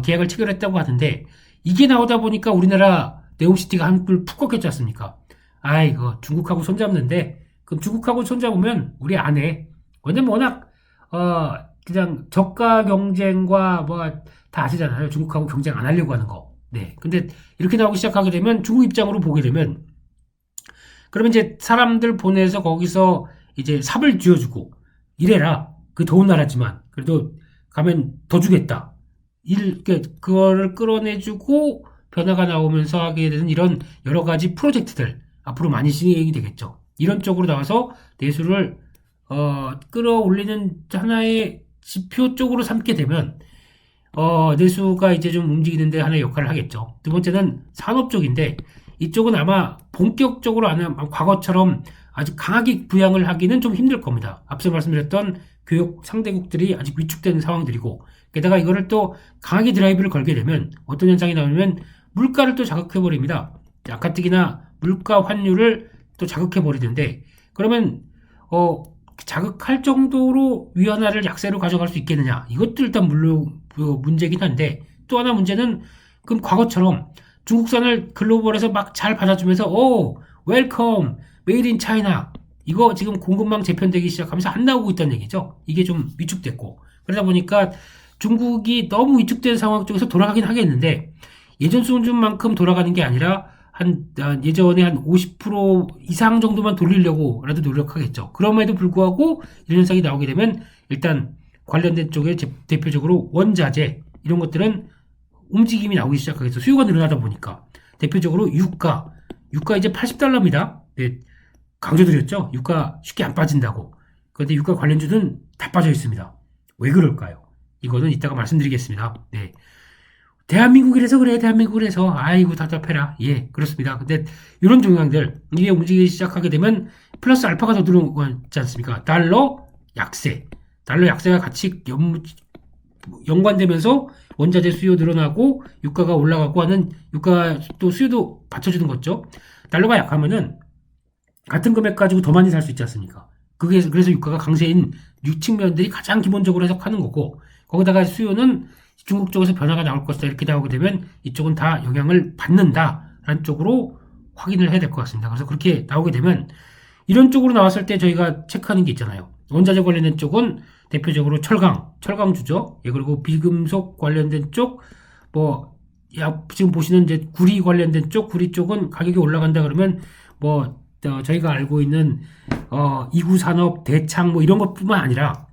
계약을 체결했다고 하는데 이게 나오다 보니까 우리나라 네옴시티가 한불 푹 꺾였지 않습니까? 이거 중국하고 손잡는데 그럼 중국하고 손잡으면 우리 안 해. 왜냐면 워낙 그냥 저가 경쟁과 뭐 다 아시잖아요. 중국하고 경쟁 안 하려고 하는 거. 네. 근데 이렇게 나오기 시작하게 되면 중국 입장으로 보게 되면 그러면 이제 사람들 보내서 거기서 이제 삽을 쥐어주고 이래라. 그 더운 나라지만 그래도 가면 더 주겠다. 그거를 끌어내주고 변화가 나오면서 하게 되는 이런 여러 가지 프로젝트들 앞으로 많이 진행이 되겠죠. 이런 쪽으로 나와서 내수를 끌어올리는 하나의 지표 쪽으로 삼게 되면 내수가 이제 좀 움직이는데 하나의 역할을 하겠죠. 두 번째는 산업 쪽인데 이쪽은 아마 본격적으로 과거처럼 아주 강하게 부양을 하기는 좀 힘들 겁니다. 앞서 말씀드렸던 교역 상대국들이 아직 위축되는 상황들이고 게다가 이거를 또 강하게 드라이브를 걸게 되면 어떤 현상이 나오면 물가를 또 자극해버립니다. 가뜩이나 물가 환율을 또 자극해버리는데 그러면 자극할 정도로 위안화를 약세로 가져갈 수 있겠느냐 이것도 일단 물론 문제긴 한데 또 하나 문제는 그럼 과거처럼 중국산을 글로벌에서 막 잘 받아주면서 웰컴 메이드 인 차이나 이거 지금 공급망 재편되기 시작하면서 안 나오고 있다는 얘기죠. 이게 좀 위축됐고 그러다 보니까 중국이 너무 위축된 상황 쪽에서 돌아가긴 하겠는데 예전 수준만큼 돌아가는 게 아니라 예전에 한 50% 이상 정도만 돌리려고라도 노력하겠죠. 그럼에도 불구하고 이런 현상이 나오게 되면 일단 관련된 쪽에 대표적으로 원자재 이런 것들은 움직임이 나오기 시작하겠죠. 수요가 늘어나다 보니까 대표적으로 유가 이제 $80입니다. 네, 강조드렸죠. 유가 쉽게 안 빠진다고. 그런데 유가 관련주는 다 빠져 있습니다. 왜 그럴까요? 이거는 이따가 말씀드리겠습니다. 네. 대한민국이라서 그래, 대한민국이라서. 아이고, 답답해라. 예, 그렇습니다. 근데 이런 종양들, 이게 움직이기 시작하게 되면 플러스 알파가 더 들어오지 않습니까? 달러 약세. 달러 약세가 같이 연관되면서 원자재 수요 늘어나고 유가가 올라가고 하는 유가 또 수요도 받쳐주는 거죠. 달러가 약하면은 같은 금액 가지고 더 많이 살 수 있지 않습니까? 그게 그래서 유가가 강세인 측면들이 가장 기본적으로 해석하는 거고 거기다가 수요는 중국 쪽에서 변화가 나올 것이다 이렇게 나오게 되면 이쪽은 다 영향을 받는다라는 쪽으로 확인을 해야 될 것 같습니다. 그래서 그렇게 나오게 되면 이런 쪽으로 나왔을 때 저희가 체크하는 게 있잖아요. 원자재 관련된 쪽은 대표적으로 철강주죠. 예, 그리고 비금속 관련된 쪽, 지금 보시는 이제 구리 관련된 쪽, 구리 쪽은 가격이 올라간다 그러면 저희가 알고 있는 이구산업, 대창 이런 것뿐만 아니라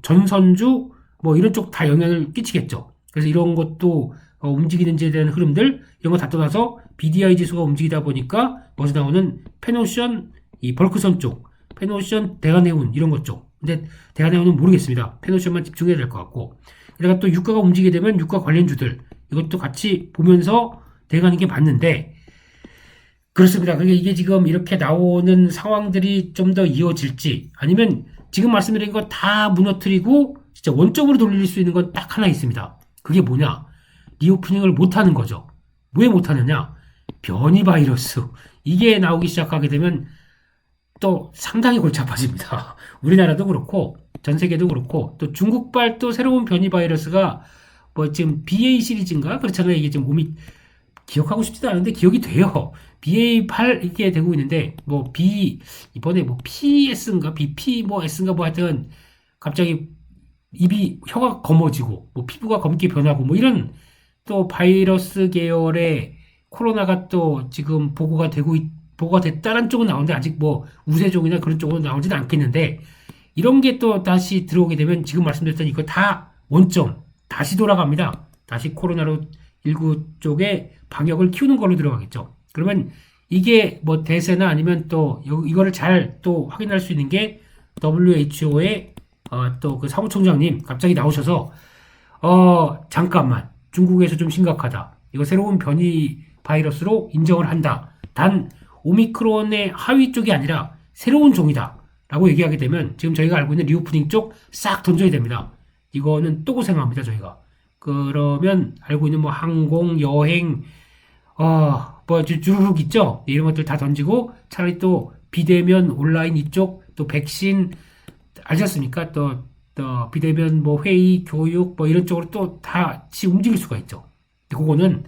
전선주 이런 쪽 다 영향을 끼치겠죠. 그래서 이런 것도 움직이는지에 대한 흐름들 이런 거 다 떠나서 BDI 지수가 움직이다 보니까 거기서 나오는 페노션 이 벌크선 쪽, 페노션 대한해운 이런 것 쪽. 근데 대한해운은 모르겠습니다. 페노션만 집중해야 될 것 같고. 그러니까 또 유가가 움직이게 되면 유가 관련주들 이것도 같이 보면서 대가는 게 맞는데 그렇습니다. 그러니까 이게 지금 이렇게 나오는 상황들이 좀 더 이어질지 아니면 지금 말씀드린 거 다 무너뜨리고 진짜 원점으로 돌릴 수 있는 건 딱 하나 있습니다. 그게 뭐냐? 리오프닝을 못하는 거죠. 왜 못하느냐? 변이 바이러스. 이게 나오기 시작하게 되면 또 상당히 골치 아파집니다. 우리나라도 그렇고 전 세계도 그렇고 또 중국발 또 새로운 변이 바이러스가 지금 BA 시리즈인가 그렇잖아요. 이게 지금 몸이 기억하고 싶지도 않은데 기억이 돼요. BA8 이게 되고 있는데 이번에 PS인가 BP S인가 하여튼 갑자기 입이 혀가 검어지고 피부가 검게 변하고 이런 또 바이러스 계열의 코로나가 또 지금 보고가 됐다는 쪽은 나오는데 아직 우세종이나 그런 쪽으로 나오지는 않겠는데 이런 게 또 다시 들어오게 되면 지금 말씀드렸던 이거 다 원점 다시 돌아갑니다. 다시 코로나19 쪽에 방역을 키우는 걸로 들어가겠죠. 그러면 이게 대세나 아니면 또 이거를 잘 또 확인할 수 있는 게 WHO의 또 그 사무총장님 갑자기 나오셔서 잠깐만 중국에서 좀 심각하다. 이거 새로운 변이 바이러스로 인정을 한다. 단 오미크론의 하위 쪽이 아니라 새로운 종이다. 라고 얘기하게 되면 지금 저희가 알고 있는 리오프닝 쪽 싹 던져야 됩니다. 이거는 또 고생합니다. 저희가. 그러면 알고 있는 항공, 여행, 주르륵 있죠? 이런 것들 다 던지고 차라리 또 비대면 온라인 이쪽 또 백신 알지 않습니까? 또 비대면 회의, 교육 이런 쪽으로 또 다 같이 움직일 수가 있죠. 근데 그거는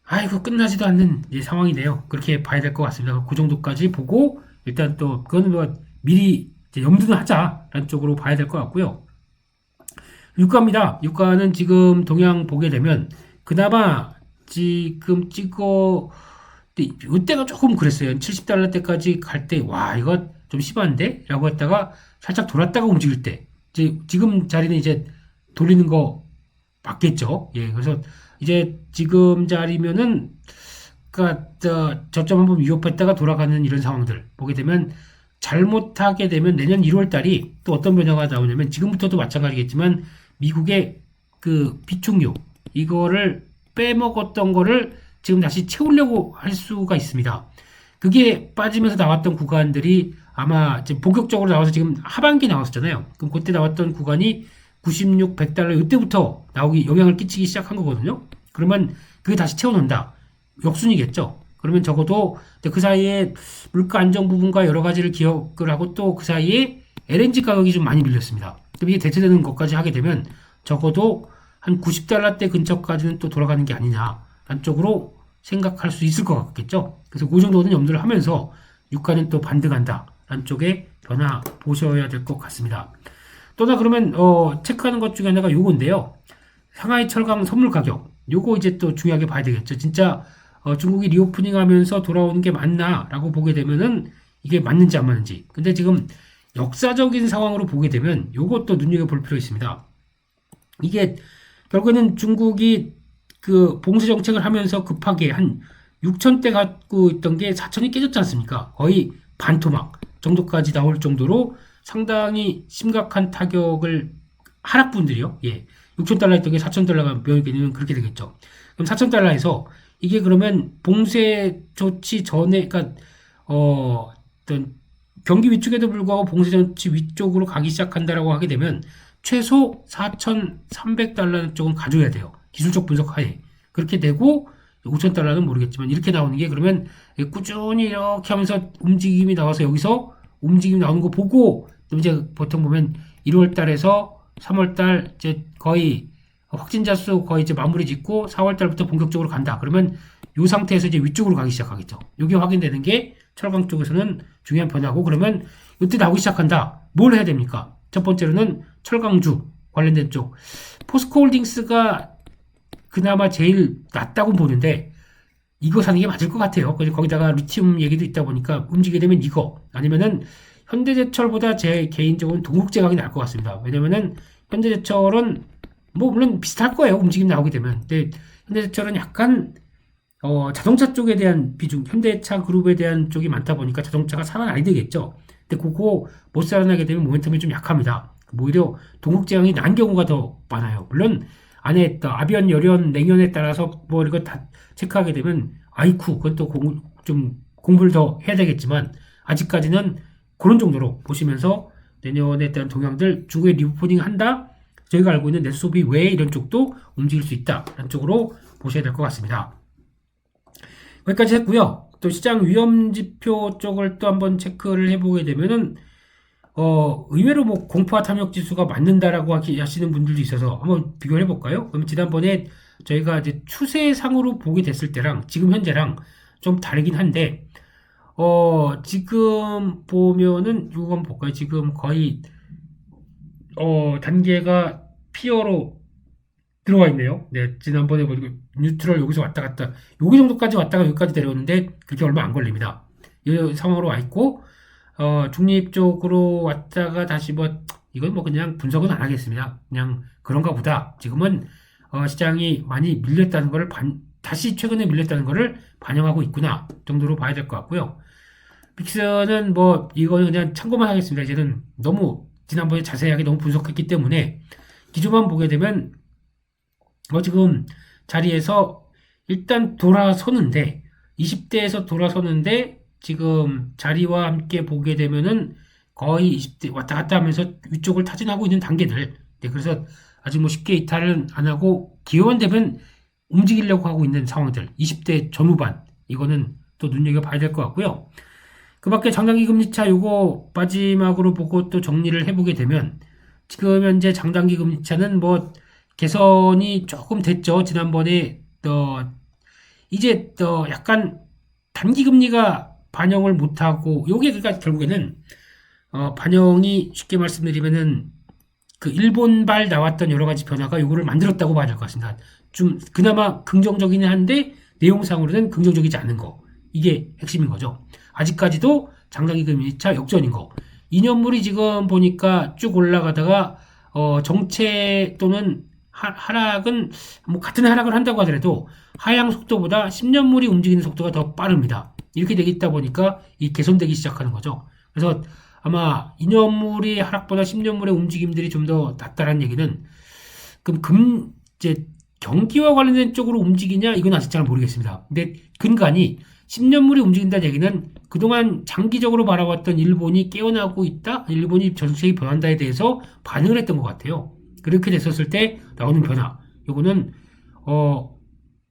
아이고 끝나지도 않는 상황이네요. 그렇게 봐야 될 것 같습니다. 그 정도까지 보고 일단 또 그거는 미리 염두는 하자라는 쪽으로 봐야 될 것 같고요. 유가입니다. 유가는 지금 동향 보게 되면 그나마 지금 이때가 조금 그랬어요. 70달러 때까지 갈 때 와 이거 좀 심한데? 라고 했다가 살짝 돌았다가 움직일 때 지금 자리는 이제 돌리는 거 맞겠죠. 예, 그래서 이제 지금 자리면은 저점 한번 위협했다가 돌아가는 이런 상황들 보게 되면 잘못하게 되면 내년 1월 달이 또 어떤 변화가 나오냐면 지금부터도 마찬가지겠지만 미국의 그 비축유 이거를 빼먹었던 거를 지금 다시 채우려고 할 수가 있습니다. 그게 빠지면서 나왔던 구간들이 아마 지금 본격적으로 나와서 지금 하반기 나왔었잖아요. 그럼 그때 나왔던 구간이 96, 100달러 이때부터 영향을 끼치기 시작한 거거든요. 그러면 그게 다시 채워놓는다. 역순이겠죠. 그러면 적어도 그 사이에 물가 안정 부분과 여러 가지를 기억을 하고 또 그 사이에 LNG 가격이 좀 많이 밀렸습니다. 그럼 이게 대체되는 것까지 하게 되면 적어도 한 90달러대 근처까지는 또 돌아가는 게 아니냐라는 쪽으로 생각할 수 있을 것 같겠죠. 그래서 그 정도는 염두를 하면서 유가는 또 반등한다라는 쪽에 변화 보셔야 될 것 같습니다. 또나 그러면 체크하는 것 중에 하나가 요건데요. 상하이 철강 선물 가격 요거 이제 또 중요하게 봐야 되겠죠. 진짜 중국이 리오프닝 하면서 돌아오는 게 맞나라고 보게 되면은 이게 맞는지 안 맞는지. 근데 지금 역사적인 상황으로 보게 되면 요것도 눈여겨볼 필요 있습니다. 이게 결국에는 중국이 그 봉쇄 정책을 하면서 급하게 한 6천대 갖고 있던 게 4천이 깨졌지 않습니까? 거의 반토막 정도까지 나올 정도로 상당히 심각한 타격을 하락분들이요. 예. 6,000달러 했던 게 4,000달러가 되면 그렇게 되겠죠. 그럼 4,000달러에서 이게 그러면 봉쇄 조치 전에, 그러니까 어떤 경기 위축에도 불구하고 봉쇄 조치 위쪽으로 가기 시작한다라고 하게 되면 최소 4,300달러 쪽은 가져야 돼요. 기술적 분석하에. 그렇게 되고 5,000달러는 모르겠지만 이렇게 나오는 게, 그러면 꾸준히 이렇게 하면서 움직임이 나와서 여기서 움직임이 나오는 거 보고 이제 보통 보면 1월 달에서 3월 달 이제 거의 확진자 수 거의 이제 마무리 짓고 4월 달부터 본격적으로 간다. 그러면 이 상태에서 이제 위쪽으로 가기 시작하겠죠. 이게 확인되는 게 철강 쪽에서는 중요한 변화고, 그러면 이때 나오기 시작한다. 뭘 해야 됩니까? 첫 번째로는 철강주 관련된 쪽. 포스코홀딩스가 그나마 제일 낫다고 보는데 이거 사는 게 맞을 것 같아요. 거기다가 리튬 얘기도 있다 보니까 움직이게 되면 이거, 아니면은 현대제철보다 제 개인적으로는 동국제강이 나을 것 같습니다. 왜냐면은 현대제철은 뭐 물론 비슷할 거예요. 움직임 나오게 되면. 근데 현대제철은 약간 자동차 쪽에 대한 비중, 현대차 그룹에 대한 쪽이 많다 보니까 자동차가 살아나야 되겠죠. 근데 그거 못 살아나게 되면 모멘텀이 좀 약합니다. 오히려 동국제강이 난 경우가 더 많아요. 물론 안에 아비언, 열연, 냉연에 따라서 뭐 이거 다 체크하게 되면 아이쿠, 그건 또 좀 공부를 더 해야 되겠지만 아직까지는 그런 정도로 보시면서 내년에 대한 동향들, 중국에 리포팅 한다, 저희가 알고 있는 내수 소비 외에 이런 쪽도 움직일 수 있다, 이런 쪽으로 보셔야 될 것 같습니다. 여기까지 했고요. 또 시장 위험지표 쪽을 또 한번 체크를 해보게 되면은 의외로 뭐 공포와 탐욕 지수가 맞는다라고 하시는 분들도 있어서 한번 비교를 해볼까요? 그럼 지난번에 저희가 이제 추세상으로 보게 됐을 때랑 지금 현재랑 좀 다르긴 한데, 지금 보면은 이거 한번 볼까요? 지금 거의 단계가 피어로 들어와 있네요. 네, 지난번에 보니까 뉴트럴 여기서 왔다 갔다 여기 정도까지 왔다가 여기까지 내려오는데 그렇게 얼마 안 걸립니다. 이 상황으로 와 있고, 중립 쪽으로 왔다가 다시 뭐 이건 뭐 그냥 분석은 안 하겠습니다. 그냥 그런가 보다. 지금은 시장이 많이 밀렸다는 거를 다시 최근에 밀렸다는 거를 반영하고 있구나 정도로 봐야 될 것 같고요. 빅스는 뭐 이거는 그냥 참고만 하겠습니다. 이제는 너무 지난번에 자세하게 너무 분석했기 때문에 기조만 보게 되면 지금 자리에서 일단 돌아서는데 20대에서 돌아서는데 지금 자리와 함께 보게 되면은 거의 20대 왔다 갔다 하면서 위쪽을 타진하고 있는 단계들. 네, 그래서 아직 뭐 쉽게 이탈은 안 하고 기회만 되면 움직이려고 하고 있는 상황들. 20대 전후반. 이거는 또 눈여겨봐야 될 것 같고요. 그 밖에 장단기 금리차 요거 마지막으로 보고 또 정리를 해보게 되면 지금 현재 장단기 금리차는 뭐 개선이 조금 됐죠. 지난번에 이제 약간 단기 금리가 반영을 못하고 요게 그러니까 결국에는 반영이 쉽게 말씀드리면은 그 일본발 나왔던 여러 가지 변화가 요거를 만들었다고 봐야 될 것 같습니다. 좀 그나마 긍정적이긴 한데 내용상으로는 긍정적이지 않은 거. 이게 핵심인 거죠. 아직까지도 장단기 금리차 역전인 거. 2년물이 지금 보니까 쭉 올라가다가 정체 또는 하락은 뭐 같은 하락을 한다고 하더라도 하향 속도보다 10년물이 움직이는 속도가 더 빠릅니다. 이렇게 되겠다 보니까 이 개선되기 시작하는 거죠. 그래서 아마 2년물이 하락보다 10년물의 움직임들이 좀 더 낫다라는 얘기는, 그럼 이제 경기와 관련된 쪽으로 움직이냐 이건 아직 잘 모르겠습니다. 근데 근간이 10년물이 움직인다는 얘기는 그동안 장기적으로 바라봤던 일본이 깨어나고 있다, 일본이 정책이 변한다에 대해서 반응을 했던 것 같아요. 그렇게 됐었을 때 나오는 변화, 요거는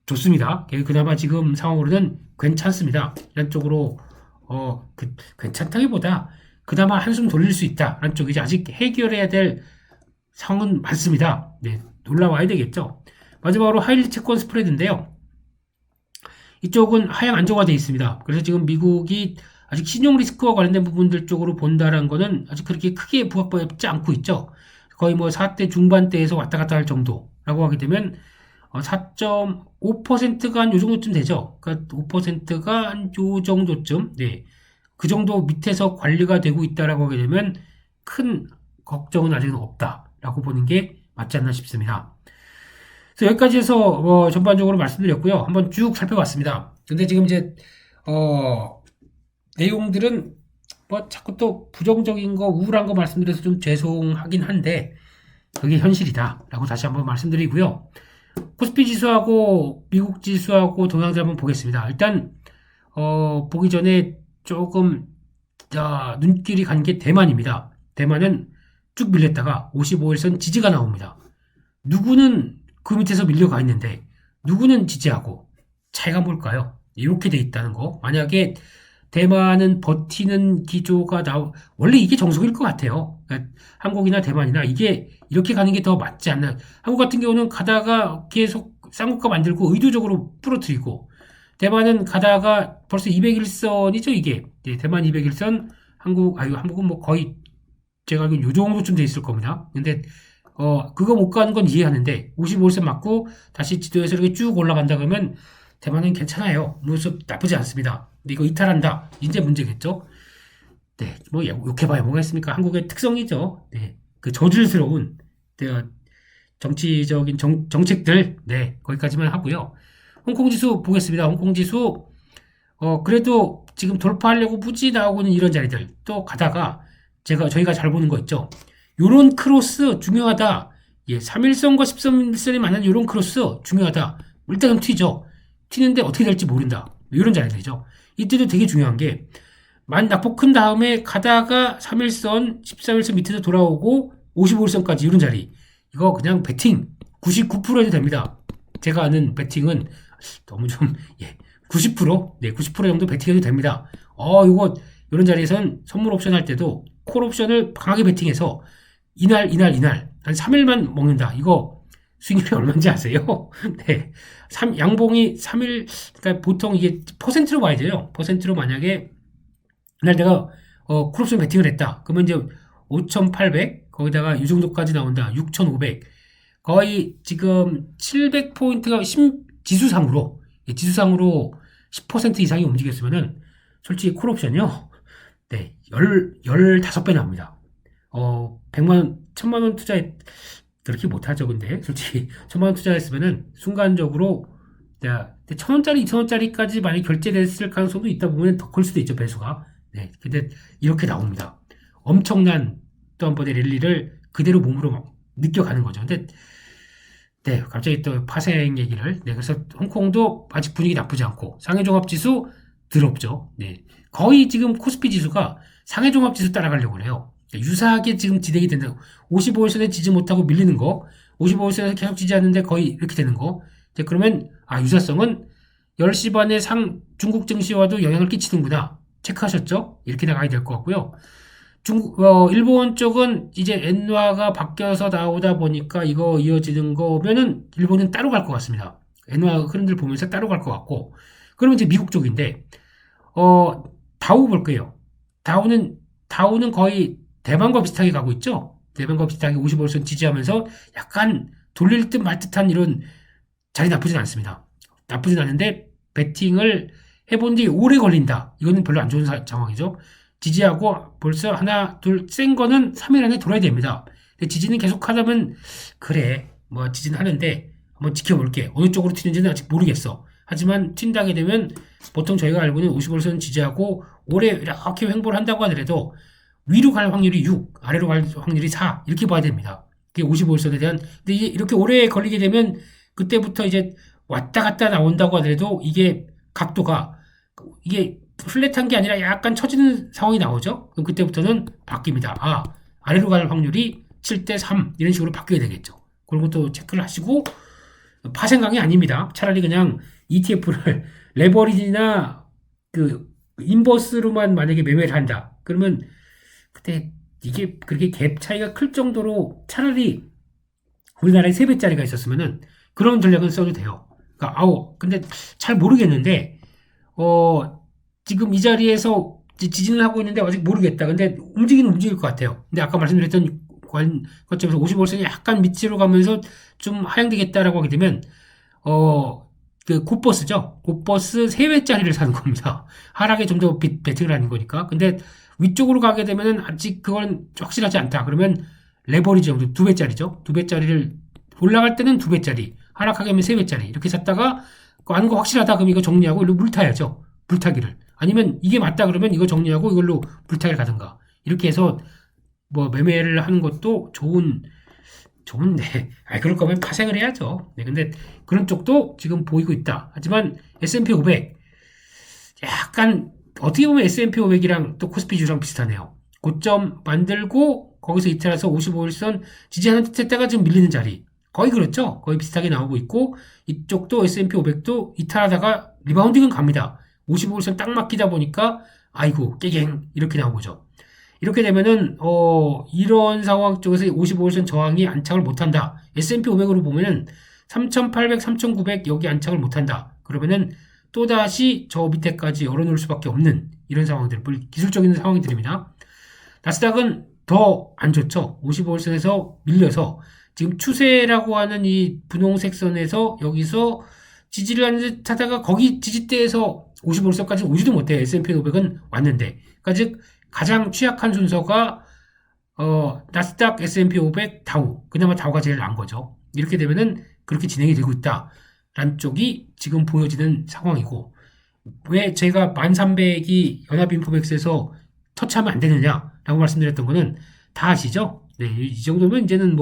좋습니다. 그나마 지금 상황으로는 괜찮습니다. 이런 쪽으로 괜찮다기보다 그나마 한숨 돌릴 수 있다 라는 쪽이지, 아직 해결해야 될 상황은 많습니다. 네, 올라와야 되겠죠. 마지막으로 하이리 채권 스프레드인데요. 이쪽은 하향 안정화되어 있습니다. 그래서 지금 미국이 아직 신용 리스크와 관련된 부분들 쪽으로 본다라는 거는 아직 그렇게 크게 부각받지 않고 있죠. 거의 뭐 4대 중반대에서 왔다 갔다 할 정도라고 하게 되면 4.5%가 한 요 정도쯤 되죠. 그러니까 5%가 한 요 정도쯤, 네, 그 정도 밑에서 관리가 되고 있다라고 하게 되면 큰 걱정은 아직은 없다라고 보는 게 맞지 않나 싶습니다. 그래서 여기까지 해서 전반적으로 말씀드렸고요. 한번 쭉 살펴봤습니다. 근데 지금 이제 내용들은 뭐 자꾸 또 부정적인 거, 우울한 거 말씀드려서 좀 죄송하긴 한데 그게 현실이다라고 다시 한번 말씀드리고요. 코스피 지수하고 미국 지수하고 동향을 한번 보겠습니다. 일단 보기 전에 조금 눈길이 간 게 대만입니다. 대만은 쭉 밀렸다가 55일선 지지가 나옵니다. 누구는 그 밑에서 밀려가 있는데 누구는 지지하고 차이가 뭘까요? 이렇게 돼 있다는 거. 만약에 대만은 버티는 기조가 원래 이게 정석일 것 같아요. 그러니까 한국이나 대만이나 이게 이렇게 가는 게 더 맞지 않나. 한국 같은 경우는 가다가 계속 쌍국가 만들고 의도적으로 부러뜨리고, 대만은 가다가 벌써 201선이죠, 이게. 네, 대만 201선, 한국은 뭐 거의 제가 알기로 요 정도쯤 돼 있을 겁니다. 근데, 그거 못 가는 건 이해하는데, 55선 맞고 다시 지도에서 이렇게 쭉 올라간다 그러면 대만은 괜찮아요. 무슨 나쁘지 않습니다. 근데 이거 이탈한다. 이제 문제겠죠? 네, 뭐 욕해봐야 뭐가 있습니까? 한국의 특성이죠. 네, 그 저질스러운 정치적인 정책들, 네, 거기까지만 하고요. 홍콩 지수 보겠습니다. 홍콩 지수, 그래도 지금 돌파하려고 무지 나오고 있는 이런 자리들, 또 가다가 저희가 잘 보는 거 있죠. 요런 크로스 중요하다. 예, 3일선과 13일선이 만나는 요런 크로스 중요하다. 일단은 튀죠. 튀는데 어떻게 될지 모른다. 이런 자리들이죠. 이때도 되게 중요한 게, 낙폭 큰 다음에 가다가 3일선, 13일선 밑에서 돌아오고 55일선까지 이런 자리. 이거 그냥 배팅 99% 해도 됩니다. 제가 아는 배팅은 너무 좀, 90%? 네, 90% 정도 배팅해도 됩니다. 이거, 이런 자리에선 선물 옵션 할 때도 콜 옵션을 강하게 배팅해서 이날, 한 3일만 먹는다. 이거 수익률이 얼마인지 아세요? 네. 양봉이 3일, 그러니까 보통 이게 퍼센트로 봐야 돼요. 퍼센트로 만약에, 그날 내가, 콜옵션 배팅을 했다. 그러면 이제 5,800, 거기다가 이 정도까지 나온다. 6,500. 거의 지금 700포인트가 지수상으로 10% 이상이 움직였으면은, 솔직히 콜옵션이요. 네. 15배 나옵니다. 100만원, 1000만원 그렇게 못하죠, 근데. 솔직히, 1000만원 투자했으면은, 순간적으로, 1000원짜리, 2000원짜리까지 많이 결제됐을 가능성도 있다 보면 더 클 수도 있죠, 배수가. 네. 근데, 이렇게 나옵니다. 엄청난 또 한 번의 랠리를 그대로 몸으로 막 느껴가는 거죠. 근데, 네, 갑자기 또 파생 얘기를. 네, 그래서 홍콩도 아직 분위기 나쁘지 않고, 상해종합지수 더럽죠. 네. 거의 지금 코스피 지수가 상해종합지수 따라가려고 그래요. 유사하게 지금 진행이 된다고. 55일선에 지지 못하고 밀리는 거, 55일선에서 계속 지지하는데 거의 이렇게 되는 거. 그러면, 유사성은 10시 반에 중국 증시와도 영향을 끼치는구나. 체크하셨죠? 이렇게 나가야 될 것 같고요. 일본 쪽은 이제 엔화가 바뀌어서 나오다 보니까 이거 이어지는 거면은 일본은 따로 갈 것 같습니다. 엔화 흐름들 보면서 따로 갈 것 같고. 그러면 이제 미국 쪽인데, 다우 볼게요. 다우는 거의 대만과 비슷하게 가고 있죠? 대만과 비슷하게 55일선 지지하면서 약간 돌릴 듯 말 듯한 이런 자리 나쁘진 않습니다. 나쁘진 않은데, 배팅을 해본 뒤 오래 걸린다. 이거는 별로 안 좋은 상황이죠. 지지하고 벌써 하나, 둘, 센 거는 3일 안에 돌아야 됩니다. 근데 지지는 계속 하다면, 그래, 뭐 지지는 하는데, 한번 지켜볼게. 어느 쪽으로 튀는지는 아직 모르겠어. 하지만 튄다게 되면 보통 저희가 알고는 55일선 지지하고 오래 이렇게 횡보를 한다고 하더라도 위로 갈 확률이 6, 아래로 갈 확률이 4 이렇게 봐야 됩니다. 그게 55일선에 대한. 근데 이게 이렇게 오래 걸리게 되면 그때부터 이제 왔다 갔다 나온다고 하더라도 이게 각도가 이게 플랫한 게 아니라 약간 처지는 상황이 나오죠. 그럼 그때부터는 바뀝니다. 아래로 갈 확률이 7대 3 이런 식으로 바뀌게 되겠죠. 그런 것도 체크를 하시고, 파생강이 아닙니다. 차라리 그냥 ETF를 레버리지나 그 인버스로만 만약에 매매를 한다. 그러면 그때 이게 그렇게 갭 차이가 클 정도로 차라리 우리나라에 3배짜리가 있었으면은 그런 전략은 써도 돼요. 그러니까 근데 잘 모르겠는데 지금 이 자리에서 지진을 하고 있는데 아직 모르겠다. 근데 움직이는 움직일 것 같아요. 근데 아까 말씀드렸던 거점에서 55일선이 약간 밑으로 가면서 좀 하향되겠다라고 하게 되면 그 곧버스죠. 곧버스 3배짜리를 사는 겁니다. 하락에 좀 더 배팅을 하는 거니까. 근데 위쪽으로 가게 되면은 아직 그건 확실하지 않다. 그러면 레버리지 정도 2배짜리죠. 2배짜리를 올라갈 때는 2배짜리, 하락하게 하면 3배짜리 이렇게 샀다가 하는 거 확실하다. 그럼 이거 정리하고 일로 물 타야죠. 불타기를. 아니면 이게 맞다 그러면 이거 정리하고 이걸로 불타기를 가든가. 이렇게 해서 뭐 매매를 하는 것도 좋은데, 그럴 거면 파생을 해야죠. 네, 근데 그런 쪽도 지금 보이고 있다. 하지만 S&P 500, 약간, 어떻게 보면 S&P 500이랑 또 코스피 지수랑 비슷하네요. 고점 만들고, 거기서 이탈해서 55일선 지지하는 듯 했다가 지금 밀리는 자리. 거의 그렇죠. 거의 비슷하게 나오고 있고, 이쪽도 S&P 500도 이탈하다가 리바운딩은 갑니다. 55일선 딱 막히다 보니까, 아이고, 깨갱, 이렇게 나오죠. 이렇게 되면은 이런 상황 쪽에서 55일선 저항이 안착을 못한다. S&P 500으로 보면은 3,800, 3,900 여기 안착을 못한다. 그러면은 또다시 저 밑에까지 열어놓을 수밖에 없는 이런 상황들, 기술적인 상황들입니다. 나스닥은 더 안 좋죠. 55일선에서 밀려서 지금 추세라고 하는 이 분홍색 선에서 여기서 지지를 하는 듯 하다가 거기 지지대에서 55일선까지 오지도 못해요. S&P 500은 왔는데. 그러니까 즉 가장 취약한 순서가 나스닥, S&P 500, 다우. 그나마 다우가 제일 나은 거죠. 이렇게 되면은 그렇게 진행이 되고 있다. 라는 쪽이 지금 보여지는 상황이고, 왜 제가 1300이 연합인포맥스에서 터치하면 안 되느냐라고 말씀드렸던 거는 다 아시죠? 네, 이 정도면 이제는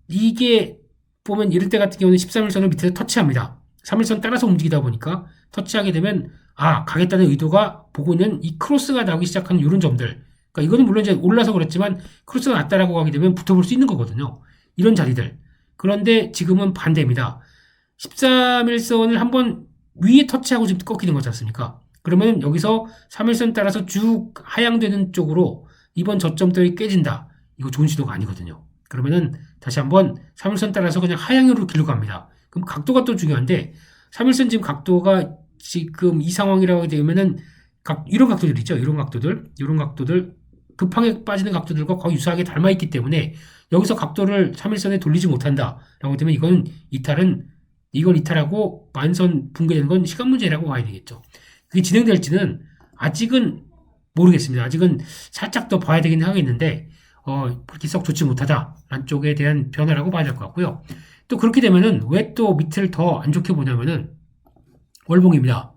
이게 보면 이럴 때 같은 경우는 13일선을 밑에서 터치합니다. 3일선 따라서 움직이다 보니까 터치하게 되면 가겠다는 의도가 보고 있는 이 크로스가 나오기 시작하는 이런 점들. 그러니까 이거는 물론 이제 올라서 그랬지만 크로스가 났다라고 하게 되면 붙어볼 수 있는 거거든요. 이런 자리들. 그런데 지금은 반대입니다. 13일선을 한번 위에 터치하고 지금 꺾이는 거지 않습니까? 그러면 여기서 3일선 따라서 쭉 하향되는 쪽으로 이번 저점들이 깨진다. 이거 좋은 시도가 아니거든요. 그러면은 다시 한번 3일선 따라서 그냥 하향으로 길로 갑니다. 그럼 각도가 또 중요한데 3일선 지금 각도가 지금 이 상황이라고 하게 되면은 이런 각도들 있죠. 이런 각도들 급하게 빠지는 각도들과 거의 유사하게 닮아 있기 때문에 여기서 각도를 3일선에 돌리지 못한다라고 되면 이건 이탈하고 만선 붕괴되는 건 시간 문제라고 봐야 되겠죠. 그게 진행될지는 아직은 모르겠습니다. 아직은 살짝 더 봐야 되긴 하겠는데 그렇게 썩 좋지 못하다라는 쪽에 대한 변화라고 봐야 될 것 같고요. 또 그렇게 되면은 왜 또 밑을 더 안 좋게 보냐면은 월봉입니다.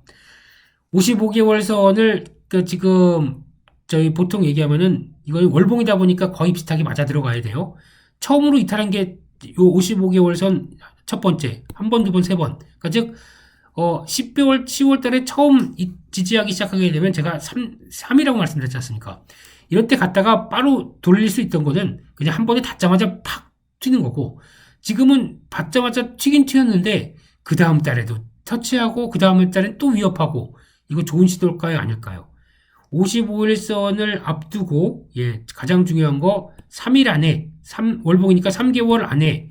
55개월 선을 지금 저희 보통 얘기하면은 이거 월봉이다 보니까 거의 비슷하게 맞아 들어가야 돼요. 처음으로 이탈한 게 요 55개월 선 첫 번째, 한 번, 두 번, 세 번. 그러니까 즉 10월 달에 처음 지지하기 시작하게 되면 제가 3이라고 말씀드렸지 않습니까? 이럴 때 갔다가 바로 돌릴 수 있던 거는 그냥 한 번에 닿자마자 팍 튀는 거고, 지금은 받자마자 튀긴 튀었는데 그 다음 달에도 터치하고 그 다음 달엔 또 위협하고, 이거 좋은 시도일까요? 아닐까요? 55일선을 앞두고 가장 중요한 거 3일 안에 월봉이니까 3개월 안에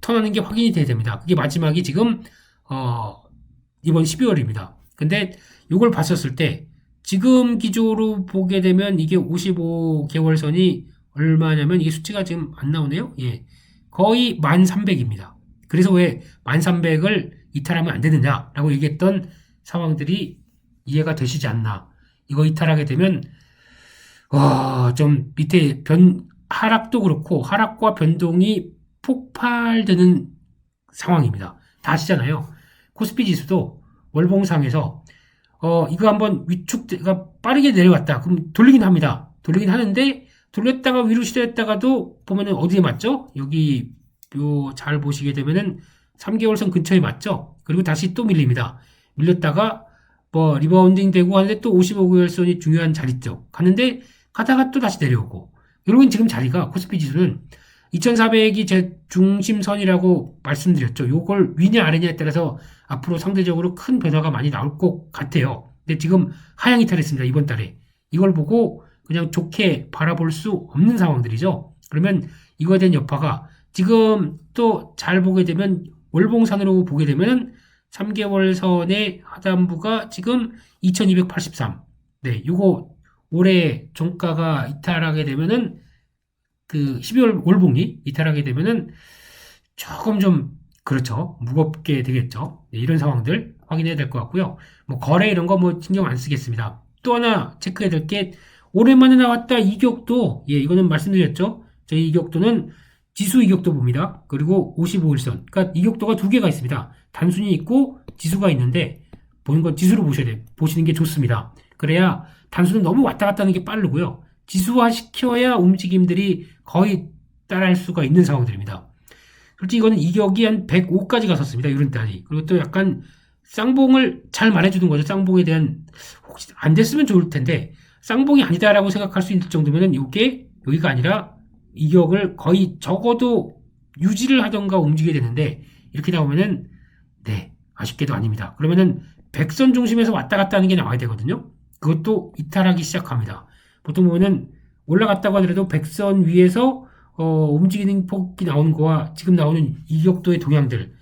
턴하는 게 확인이 돼야 됩니다. 그게 마지막이 지금 이번 12월입니다. 근데 이걸 봤었을 때 지금 기조로 보게 되면 이게 55개월 선이 얼마냐면 이게 수치가 지금 안 나오네요. 거의 1300입니다. 그래서 왜 1300을 이탈하면 안 되느냐라고 얘기했던 상황들이 이해가 되시지 않나. 이거 이탈하게 되면 좀 밑에 하락도 그렇고 하락과 변동이 폭발되는 상황입니다. 다 아시잖아요. 코스피 지수도 월봉상에서 이거 한번 위축가 빠르게 내려왔다. 그럼 돌리긴 합니다. 돌리긴 하는데 돌렸다가 위로 시도했다가도 보면은 어디에 맞죠? 여기 잘 보시게 되면은 3개월선 근처에 맞죠? 그리고 다시 또 밀립니다. 밀렸다가 리바운딩 되고 하는데 또 55개월선이 중요한 자리죠. 갔는데 가다가 또 다시 내려오고. 여러분 지금 자리가 코스피 지수는 2400이 제 중심선이라고 말씀드렸죠. 요걸 위냐 아래냐에 따라서 앞으로 상대적으로 큰 변화가 많이 나올 것 같아요. 근데 지금 하향 이탈했습니다. 이번 달에. 이걸 보고 그냥 좋게 바라볼 수 없는 상황들이죠. 그러면 이거에 대한 여파가 지금 또 잘 보게 되면 월봉산으로 보게 되면 3개월 선의 하단부가 지금 2283. 네, 요거 올해 종가가 이탈하게 되면은 그 12월 월봉이 이탈하게 되면은 조금 좀 그렇죠. 무겁게 되겠죠. 네, 이런 상황들 확인해야 될 것 같고요. 거래 이런 거 신경 안 쓰겠습니다. 또 하나 체크해야 될 게 오랜만에 나왔다 이격도. 이거는 말씀드렸죠. 저희 이격도는 지수 이격도 봅니다. 그리고 55일선. 그러니까 이격도가 두 개가 있습니다. 단순히 있고 지수가 있는데 보는 건 지수로 보시는 게 좋습니다. 그래야 단수는 너무 왔다 갔다 하는 게 빠르고요. 지수화 시켜야 움직임들이 거의 따라할 수가 있는 상황들입니다. 솔직히 이거는 이격이 한 105까지 갔었습니다. 이런 달이. 그리고 또 약간 쌍봉을 잘 말해주는 거죠. 쌍봉에 대한 혹시 안 됐으면 좋을 텐데 쌍봉이 아니다라고 생각할 수 있을 정도면은 이게 여기가 아니라 이격을 거의 적어도 유지를 하던가 움직여야 되는데 이렇게 나오면은 네 아쉽게도 아닙니다. 그러면은 백선 중심에서 왔다 갔다 하는 게 나와야 되거든요. 그것도 이탈하기 시작합니다. 보통 보면은 올라갔다고 하더라도 백선 위에서 움직이는 폭이 나오는 거와 지금 나오는 이격도의 동향들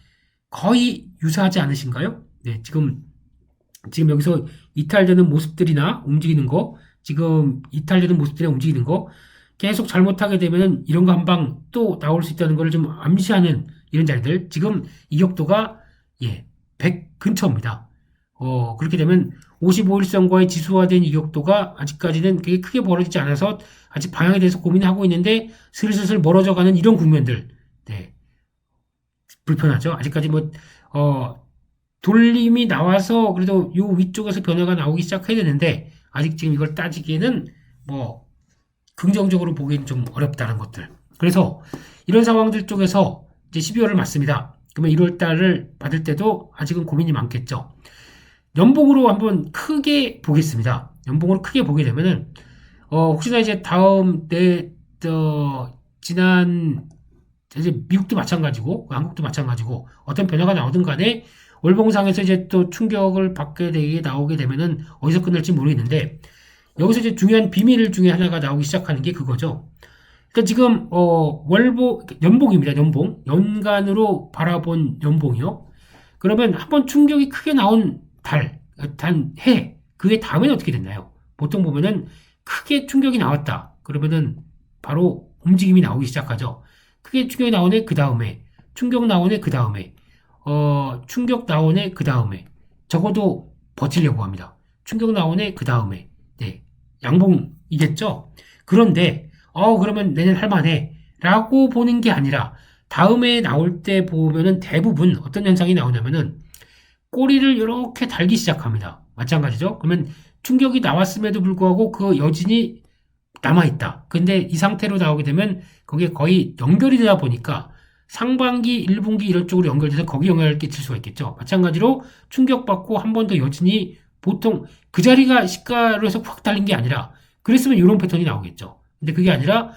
거의 유사하지 않으신가요? 네, 지금 여기서 이탈되는 모습들이나 움직이는 거, 지금 이탈되는 모습들이나 움직이는 거 계속 잘못하게 되면은 이런 거 한 방 또 나올 수 있다는 걸 좀 암시하는 이런 자리들. 지금 이격도가 100 근처입니다. 그렇게 되면 55일선과의 지수화된 이격도가 아직까지는 그게 크게 벌어지지 않아서 아직 방향에 대해서 고민하고 있는데 슬슬 멀어져가는 이런 국면들. 네. 불편하죠. 아직까지 돌림이 나와서 그래도 요 위쪽에서 변화가 나오기 시작해야 되는데 아직 지금 이걸 따지기에는 긍정적으로 보기엔 좀 어렵다는 것들. 그래서 이런 상황들 쪽에서 이제 12월을 맞습니다. 그러면 1월 달을 받을 때도 아직은 고민이 많겠죠. 연봉으로 한번 크게 보겠습니다. 연봉으로 크게 보게 되면은 혹시나 이제 지난 이제 미국도 마찬가지고 한국도 마찬가지고 어떤 변화가 나오든 간에 월봉상에서 이제 또 충격을 받게 되게 나오게 되면은 어디서 끝날지 모르겠는데 여기서 이제 중요한 비밀 중에 하나가 나오기 시작하는 게 그거죠. 그러니까 지금 연봉입니다. 연간으로 바라본 연봉이요. 그러면 한번 충격이 크게 나온 해 그게 다음에는 어떻게 됐나요? 보통 보면은 크게 충격이 나왔다. 그러면은 바로 움직임이 나오기 시작하죠. 크게 충격이 나오네 그 다음에 충격 나오네 그 다음에 충격 나오네 그 다음에 적어도 버티려고 합니다. 충격 나오네 그 다음에 네 양봉이겠죠. 그런데 그러면 내년 할만해 라고 보는 게 아니라 다음에 나올 때 보면은 대부분 어떤 현상이 나오냐면은 꼬리를 이렇게 달기 시작합니다. 마찬가지죠. 그러면 충격이 나왔음에도 불구하고 그 여진이 남아있다. 근데 이 상태로 나오게 되면 거기에 거의 연결이 되다 보니까 상반기, 1분기 이런 쪽으로 연결돼서 거기 영향을 끼칠 수가 있겠죠. 마찬가지로 충격받고 한 번 더 여진이 보통 그 자리가 시가로 해서 확 달린 게 아니라 그랬으면 이런 패턴이 나오겠죠. 근데 그게 아니라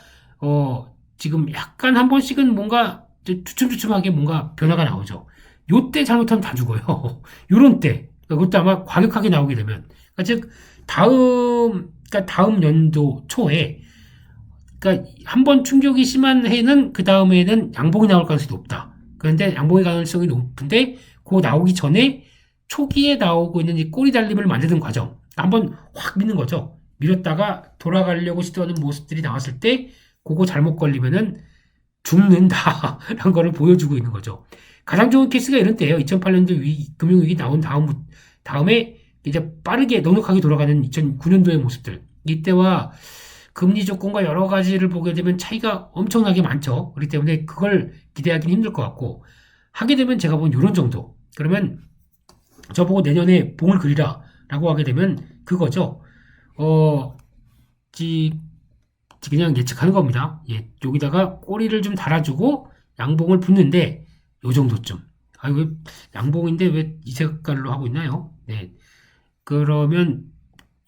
지금 약간 한 번씩은 뭔가 주춤주춤하게 뭔가 변화가 나오죠. 요때 잘못하면 다 죽어요. 요런 때. 그것도 아마 과격하게 나오게 되면. 그러니까 즉, 다음 연도 초에, 그러니까 한 번 충격이 심한 해는 그 다음에는 양봉이 나올 가능성이 높다. 그런데 양봉의 가능성이 높은데, 그거 나오기 전에 초기에 나오고 있는 이 꼬리 달림을 만드는 과정. 한번 확 미는 거죠. 밀었다가 돌아가려고 시도하는 모습들이 나왔을 때, 그거 잘못 걸리면은 죽는다라는 거를 보여주고 있는 거죠. 가장 좋은 케이스가 이런 때예요. 2008년도 금융위기 나온 다음에 이제 빠르게 넉넉하게 돌아가는 2009년도의 모습들. 이때와 금리 조건과 여러 가지를 보게 되면 차이가 엄청나게 많죠. 그렇기 때문에 그걸 기대하기는 힘들 것 같고 하게 되면 제가 본 이런 정도. 그러면 저보고 내년에 봉을 그리라 라고 하게 되면 그거죠. 그냥 예측하는 겁니다. 여기다가 꼬리를 좀 달아주고 양봉을 붓는데 요 정도쯤. 왜 양봉인데 왜 이 색깔로 하고 있나요? 네. 그러면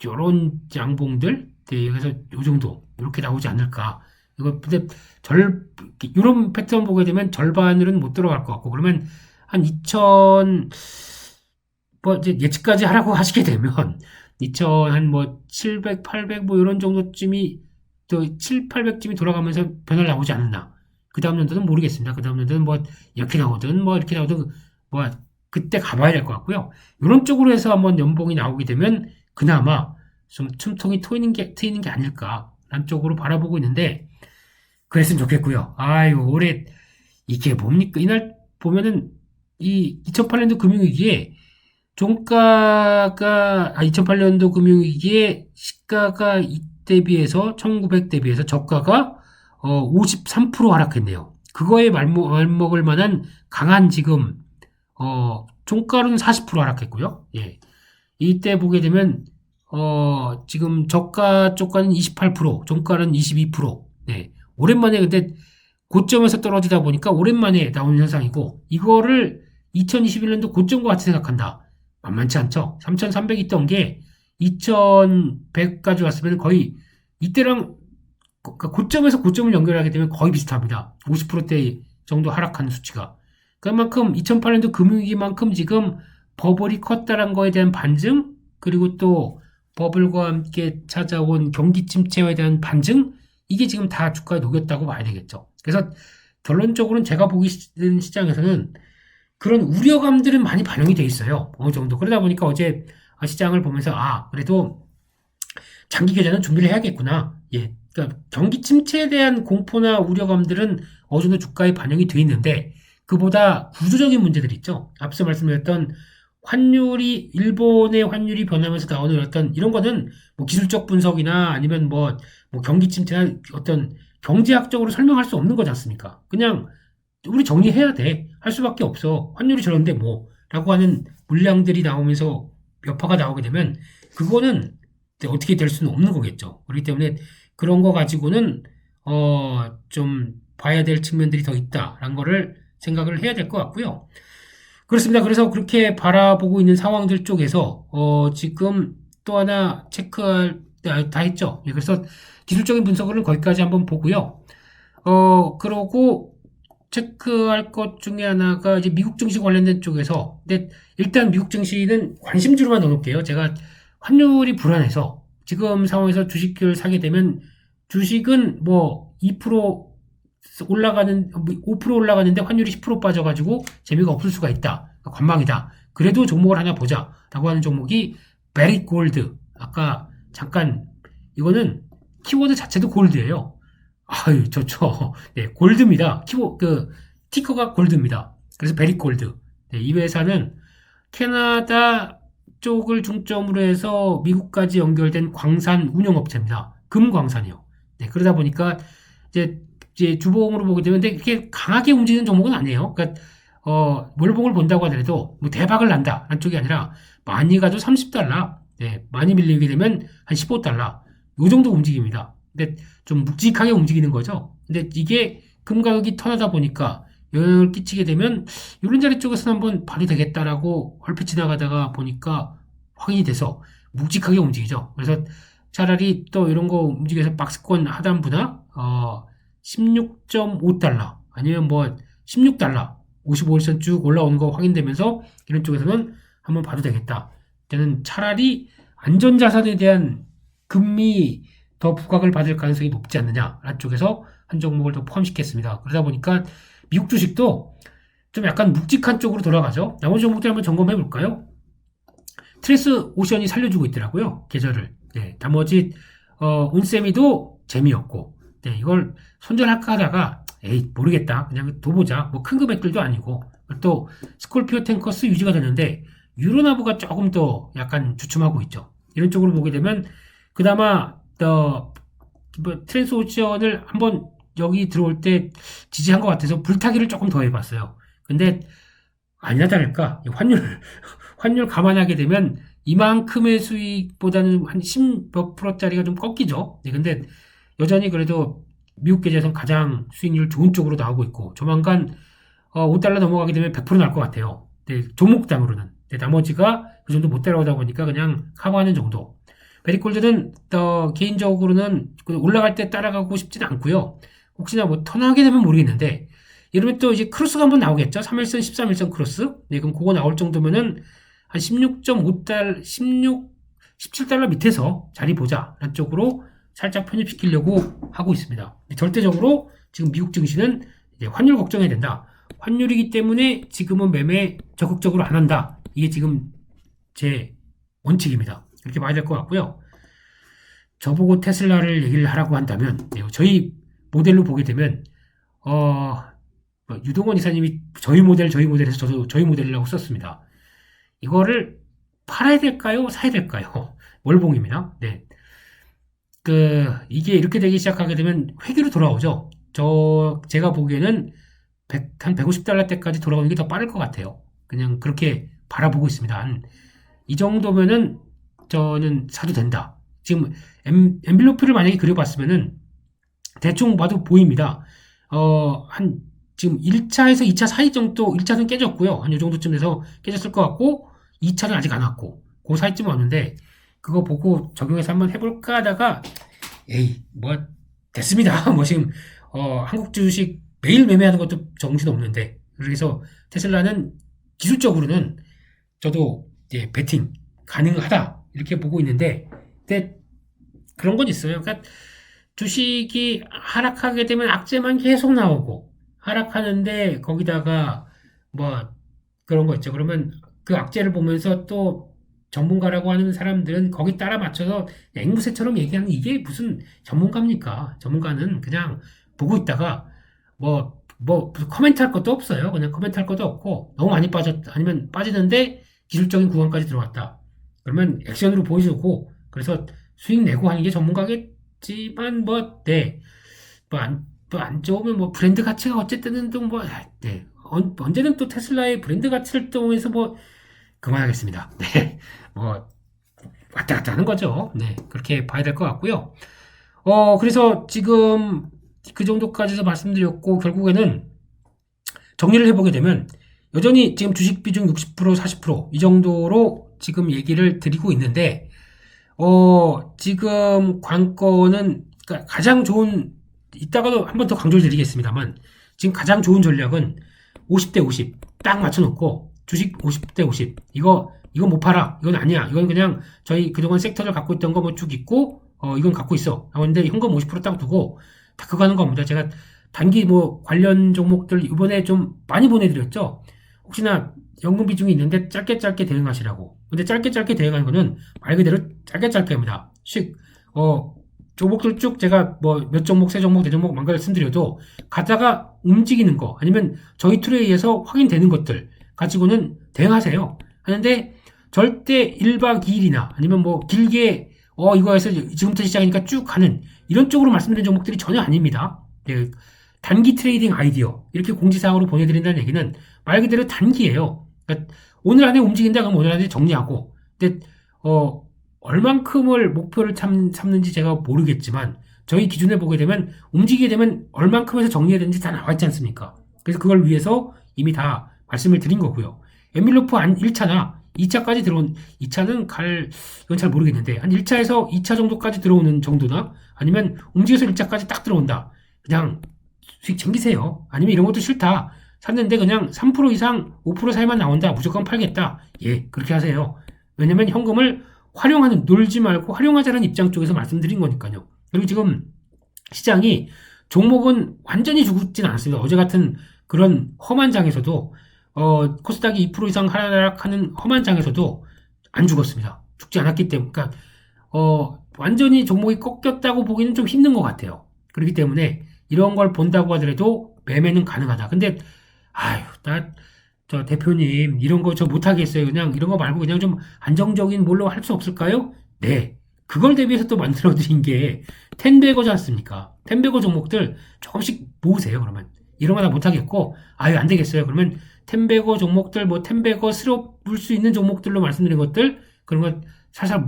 요런 양봉들 그래서 요 정도 이렇게 나오지 않을까. 이거 근데 이런 패턴 보게 되면 절반으로는 못 들어갈 것 같고 그러면 한 이제 예측까지 하라고 하시게 되면 700, 800 이런 정도쯤이 또 7, 800쯤이 돌아가면서 변화를 나오지 않나. 그 다음 연도는 모르겠습니다. 그 다음 연도는 이렇게 나오든 이렇게 나오든 그때 가봐야 될 것 같고요. 이런 쪽으로 해서 한번 연봉이 나오게 되면 그나마 좀 숨통이 트이는 게 아닐까라는 쪽으로 바라보고 있는데 그랬으면 좋겠고요. 올해 이게 뭡니까? 이날 보면은 이 2008년도 금융위기에 2008년도 금융위기에 시가가 이때 비해서 1900 대비해서 저가가 53% 하락했네요. 그거에 말먹을 만한 강한 지금 종가로는 40% 하락했고요. 이때 보게 되면 지금 저가 쪽가는 28%, 종가는 22%. 네. 오랜만에 근데 고점에서 떨어지다 보니까 오랜만에 나오는 현상이고 이거를 2021년도 고점과 같이 생각한다. 만만치 않죠. 3,300 있던 게 2,100까지 왔으면 거의 이때랑 그러니까 고점에서 고점을 연결하게 되면 거의 비슷합니다. 50%대 정도 하락한 수치가. 그만큼 2008년도 금융위기만큼 지금 버블이 컸다는 거에 대한 반증, 그리고 또 버블과 함께 찾아온 경기 침체에 대한 반증, 이게 지금 다 주가에 녹였다고 봐야 되겠죠. 그래서 결론적으로는 제가 보기 시장에서는 그런 우려감들은 많이 반영이 돼 있어요. 어느 정도. 그러다 보니까 어제 시장을 보면서 그래도 장기 계좌는 준비를 해야겠구나. 예. 그러니까 경기 침체에 대한 공포나 우려감들은 어느 정도 주가에 반영이 돼 있는데 그보다 구조적인 문제들이 있죠. 앞서 말씀드렸던 환율이 일본의 환율이 변하면서 나오는 어떤 이런 거는 뭐 기술적 분석이나 아니면 뭐 경기 침체나 어떤 경제학적으로 설명할 수 없는 거지 않습니까? 그냥 우리 정리해야 돼. 할 수밖에 없어. 환율이 저런데 뭐 라고 하는 물량들이 나오면서 여파가 나오게 되면 그거는 어떻게 될 수는 없는 거겠죠. 그렇기 때문에 그런 거 가지고는 좀 봐야 될 측면들이 더 있다라는 거를 생각을 해야 될 것 같고요. 그렇습니다. 그래서 그렇게 바라보고 있는 상황들 쪽에서 지금 또 하나 체크할 다 했죠. 예, 그래서 기술적인 분석을 거기까지 한번 보고요. 그러고 체크할 것 중에 하나가 이제 미국 증시 관련된 쪽에서 근데 일단 미국 증시는 관심주로만 넣어놓을게요. 제가 환율이 불안해서 지금 상황에서 주식을 사게 되면 주식은 뭐 2% 올라가는 5% 올라가는데 환율이 10% 빠져가지고 재미가 없을 수가 있다. 관망이다. 그래도 종목을 하나 보자라고 하는 종목이 베리 골드. 아까 잠깐 이거는 키워드 자체도 골드예요. 아유 좋죠. 네, 골드입니다. 티커가 골드입니다. 그래서 베리 골드. 네, 이 회사는 캐나다 쪽을 중점으로 해서 미국까지 연결된 광산 운영업체입니다. 금광산이요. 네, 그러다 보니까 이제 주봉으로 보게 되면 근데 그렇게 강하게 움직이는 종목은 아니에요. 그러니까 월봉을 본다고 하더라도 뭐 대박을 난다 한 쪽이 아니라 많이 가도 30달러, 네, 많이 밀리게 되면 한 15달러 요 정도 움직입니다. 근데 좀 묵직하게 움직이는 거죠. 근데 이게 금 가격이 턴하다 보니까 영향을 끼치게 되면 이런 자리 쪽에서는 한번 봐도 되겠다라고 얼핏 지나가다가 보니까 확인이 돼서 묵직하게 움직이죠. 그래서 차라리 또 이런 거 움직여서 박스권 하단부나 16.5달러 아니면 뭐 16달러 55일선 쭉 올라오는 거 확인되면서 이런 쪽에서는 한번 봐도 되겠다. 저는 차라리 안전자산에 대한 금리 더 부각을 받을 가능성이 높지 않느냐 쪽에서 한 종목을 더 포함시켰습니다. 그러다 보니까 미국 주식도 좀 약간 묵직한 쪽으로 돌아가죠. 나머지 종목들 한번 점검해 볼까요? 트레스 오션이 살려주고 있더라고요. 계절을. 네, 나머지 온세미도 재미없고 네, 이걸 손절할까 하다가 에이 모르겠다. 그냥 둬보자. 뭐 큰 금액들도 아니고 또 스콜피오 탱커스 유지가 되는데 유로나브가 조금 더 약간 주춤하고 있죠. 이런 쪽으로 보게 되면 그나마 트랜스오션을 한번 여기 들어올 때 지지한 것 같아서 불타기를 조금 더 해봤어요. 근데 아니나 다를까 환율 감안하게 되면 이만큼의 수익보다는 한 10몇 프로짜리가 좀 꺾이죠. 네, 근데 여전히 그래도 미국 계좌에서는 가장 수익률 좋은 쪽으로 나오고 있고 조만간 5달러 넘어가게 되면 100% 날 것 같아요. 네, 종목당으로는. 네, 나머지가 그 정도 못 따라오다 보니까 그냥 커버하는 정도. 베리골드는 개인적으로는 올라갈 때 따라가고 싶지는 않고요. 혹시나 뭐 턴하게 되면 모르겠는데 이러면 또 이제 크로스가 한번 나오겠죠. 3일선, 13일선 크로스. 네, 그럼 그거 나올 정도면은 한 16.5달러, 17달러 밑에서 자리 보자. 라는 쪽으로 살짝 편입시키려고 하고 있습니다. 절대적으로 지금 미국 증시는 이제 환율 걱정해야 된다. 환율이기 때문에 지금은 매매 적극적으로 안 한다. 이게 지금 제 원칙입니다. 이렇게 봐야 될 것 같고요. 저보고 테슬라를 얘기를 하라고 한다면 저희 모델로 보게 되면 유동원 이사님이 저희 모델에서 저도 저희 모델이라고 썼습니다. 이거를 팔아야 될까요? 사야 될까요? 월봉입니다. 네. 이게 이렇게 되기 시작하게 되면 회귀로 돌아오죠. 제가 보기에는 한 150달러 때까지 돌아오는 게 더 빠를 것 같아요. 그냥 그렇게 바라보고 있습니다. 한 이 정도면은 저는 사도 된다. 지금 엔빌로프를 만약에 그려봤으면은 대충 봐도 보입니다. 한 지금 1차에서 2차 사이 정도, 1차는 깨졌고요. 한 요 정도쯤 돼서 깨졌을 것 같고 2차는 아직 안 왔고 그 사이쯤 왔는데 그거 보고 적용해서 한번 해볼까 하다가 에이 뭐 됐습니다. 뭐 지금 한국 주식 매일 매매하는 것도 정신없는데 그래서 테슬라는 기술적으로는 저도 이제 베팅 가능하다 이렇게 보고 있는데 근데 그런 건 있어요. 그러니까 주식이 하락하게 되면 악재만 계속 나오고 하락하는데 거기다가 뭐 그런 거 있죠. 그러면 그 악재를 보면서 또 전문가라고 하는 사람들은 거기 따라 맞춰서 앵무새처럼 얘기하는 이게 무슨 전문가입니까? 전문가는 그냥 보고 있다가 코멘트 할 것도 없어요. 그냥 코멘트 할 것도 없고 너무 많이 아니면 빠지는데 기술적인 구간까지 들어왔다. 그러면 액션으로 보여주고 그래서 수익 내고 하는 게 전문가겠지만 네. 안 좋으면 브랜드 가치가 어쨌든 네. 언제는 또 테슬라의 브랜드 가치를 통해서 그만하겠습니다. 네. 왔다 갔다 하는 거죠. 네. 그렇게 봐야 될 것 같고요. 그래서 지금 그 정도까지 해서 말씀드렸고, 결국에는 정리를 해보게 되면, 여전히 지금 주식 비중 60%, 40%이 정도로 지금 얘기를 드리고 있는데, 지금 관건은, 그러니까 가장 좋은, 이따가도 한 번 더 강조를 드리겠습니다만, 지금 가장 좋은 전략은 50대 50, 딱 맞춰놓고, 주식 50대 50, 이거 못 팔아. 이건 아니야. 이건 그냥 저희 그동안 섹터를 갖고 있던 거 쭉 있고, 이건 갖고 있어. 근데 현금 50%딱 두고, 다 그거 하는 겁니다. 제가 단기 관련 종목들 이번에 좀 많이 보내드렸죠. 혹시나 연금 비중이 있는데 짧게 대응하시라고. 근데 짧게 대응하는 거는 말 그대로 짧게 합니다. 종목들 쭉 제가 몇 종목, 세 종목, 네 종목 말씀드려도 가다가 움직이는 거 아니면 저희 툴에 의해서 확인되는 것들 가지고는 대응하세요. 하는데 절대 1박 2일이나 아니면 길게 이거 해서 지금부터 시작이니까 쭉 가는 이런 쪽으로 말씀드린 종목들이 전혀 아닙니다. 네, 단기 트레이딩 아이디어 이렇게 공지사항으로 보내드린다는 얘기는 말 그대로 단기예요. 그러니까 오늘 안에 움직인다 그러면 오늘 안에 정리하고 근데 얼만큼을 목표를 삼는지 제가 모르겠지만 저희 기준에 보게 되면 움직이게 되면 얼만큼에서 정리해야 되는지 다 나와 있지 않습니까? 그래서 그걸 위해서 이미 다 말씀을 드린 거고요. 엔빌로프 1차나 2차까지 들어온 2차는 이건 잘 모르겠는데 한 1차에서 2차 정도까지 들어오는 정도나 아니면 움직여서 1차까지 딱 들어온다. 그냥 수익 챙기세요. 아니면 이런 것도 싫다. 샀는데 그냥 3% 이상 5% 사이만 나온다. 무조건 팔겠다. 예, 그렇게 하세요. 왜냐면 현금을 놀지 말고 활용하자는 입장 쪽에서 말씀드린 거니까요. 그리고 지금 시장이 종목은 완전히 죽진 않았습니다. 어제 같은 그런 험한 장에서도 코스닥이 2% 이상 하락하는 험한 장에서도 안 죽었습니다. 죽지 않았기 때문에 그러니까 완전히 종목이 꺾였다고 보기는 좀 힘든 것 같아요. 그렇기 때문에 이런 걸 본다고 하더라도 매매는 가능하다. 근데 저 대표님 이런 거 저 못하겠어요. 그냥 이런 거 말고 그냥 좀 안정적인 뭘로 할 수 없을까요? 네. 그걸 대비해서 또 만들어드린 게 텐베거지 않습니까? 텐베거 종목들 조금씩 모으세요. 그러면 이런 거 다 못하겠고 안 되겠어요. 그러면 텐베거 종목들 텐베거스러울 수 있는 종목들로 말씀드린 것들 그런 거 살살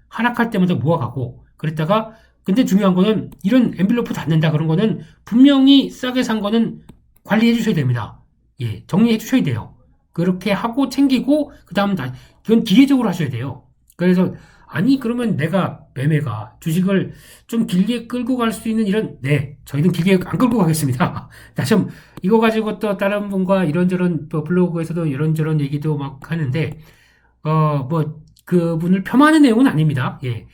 하락할 때마다 모아가고 그랬다가 근데 중요한 거는 이런 엔빌로프 닫는다 그런 거는 분명히 싸게 산 거는 관리해 주셔야 됩니다. 예, 정리해 주셔야 돼요. 그렇게 하고 챙기고 그 다음 그건 기계적으로 하셔야 돼요. 그래서 그러면 내가 매매가 주식을 좀 길게 끌고 갈 수 있는 저희는 길게 안 끌고 가겠습니다. 다시 한번 이거 가지고 또 다른 분과 이런저런 또 블로그에서도 이런저런 얘기도 막 하는데 그분을 폄하하는 내용은 아닙니다. 예.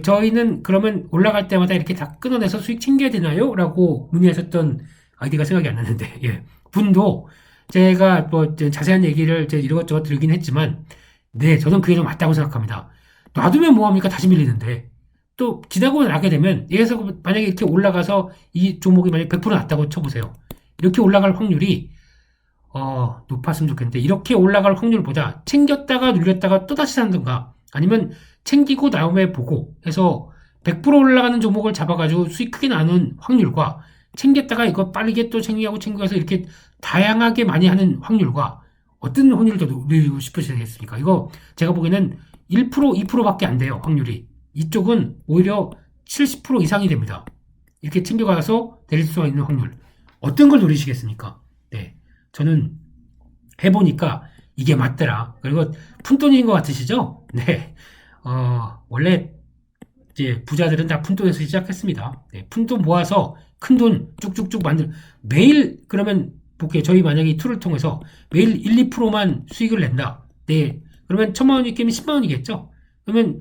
저희는 그러면 올라갈 때마다 이렇게 다 끊어내서 수익 챙겨야 되나요? 라고 문의하셨던 아이디가 생각이 안 나는데, 예. 분도 제가 자세한 얘기를 이것저것 들긴 했지만, 네, 저는 그게 좀 맞다고 생각합니다. 놔두면 뭐합니까? 다시 밀리는데. 또, 지나고 나게 되면, 예에서 만약에 이렇게 올라가서 이 종목이 만약에 100% 났다고 쳐보세요. 이렇게 올라갈 확률이, 높았으면 좋겠는데, 이렇게 올라갈 확률보다 챙겼다가 눌렸다가 또다시 산든가, 아니면 챙기고 다음에 보고 해서 100% 올라가는 종목을 잡아가지고 수익 크게 나는 확률과 챙겼다가 이거 빠르게 또 챙기고 해서 이렇게 다양하게 많이 하는 확률과 어떤 확률을 더 노리고 싶으시겠습니까? 이거 제가 보기에는 1%, 2%밖에 안 돼요, 확률이. 이쪽은 오히려 70% 이상이 됩니다. 이렇게 챙겨가서 내릴 수 있는 확률. 어떤 걸 노리시겠습니까? 네. 저는 해보니까 이게 맞더라. 그리고 푼돈인 것 같으시죠? 네. 원래 이제 부자들은 다 푼돈에서 시작했습니다. 네. 푼돈 모아서 큰 돈 쭉쭉쭉 매일 그러면 볼게요. 저희 만약에 이 툴을 통해서 매일 1, 2%만 수익을 낸다. 네. 그러면 1,000만 원이 깨면 10만 원이겠죠? 그러면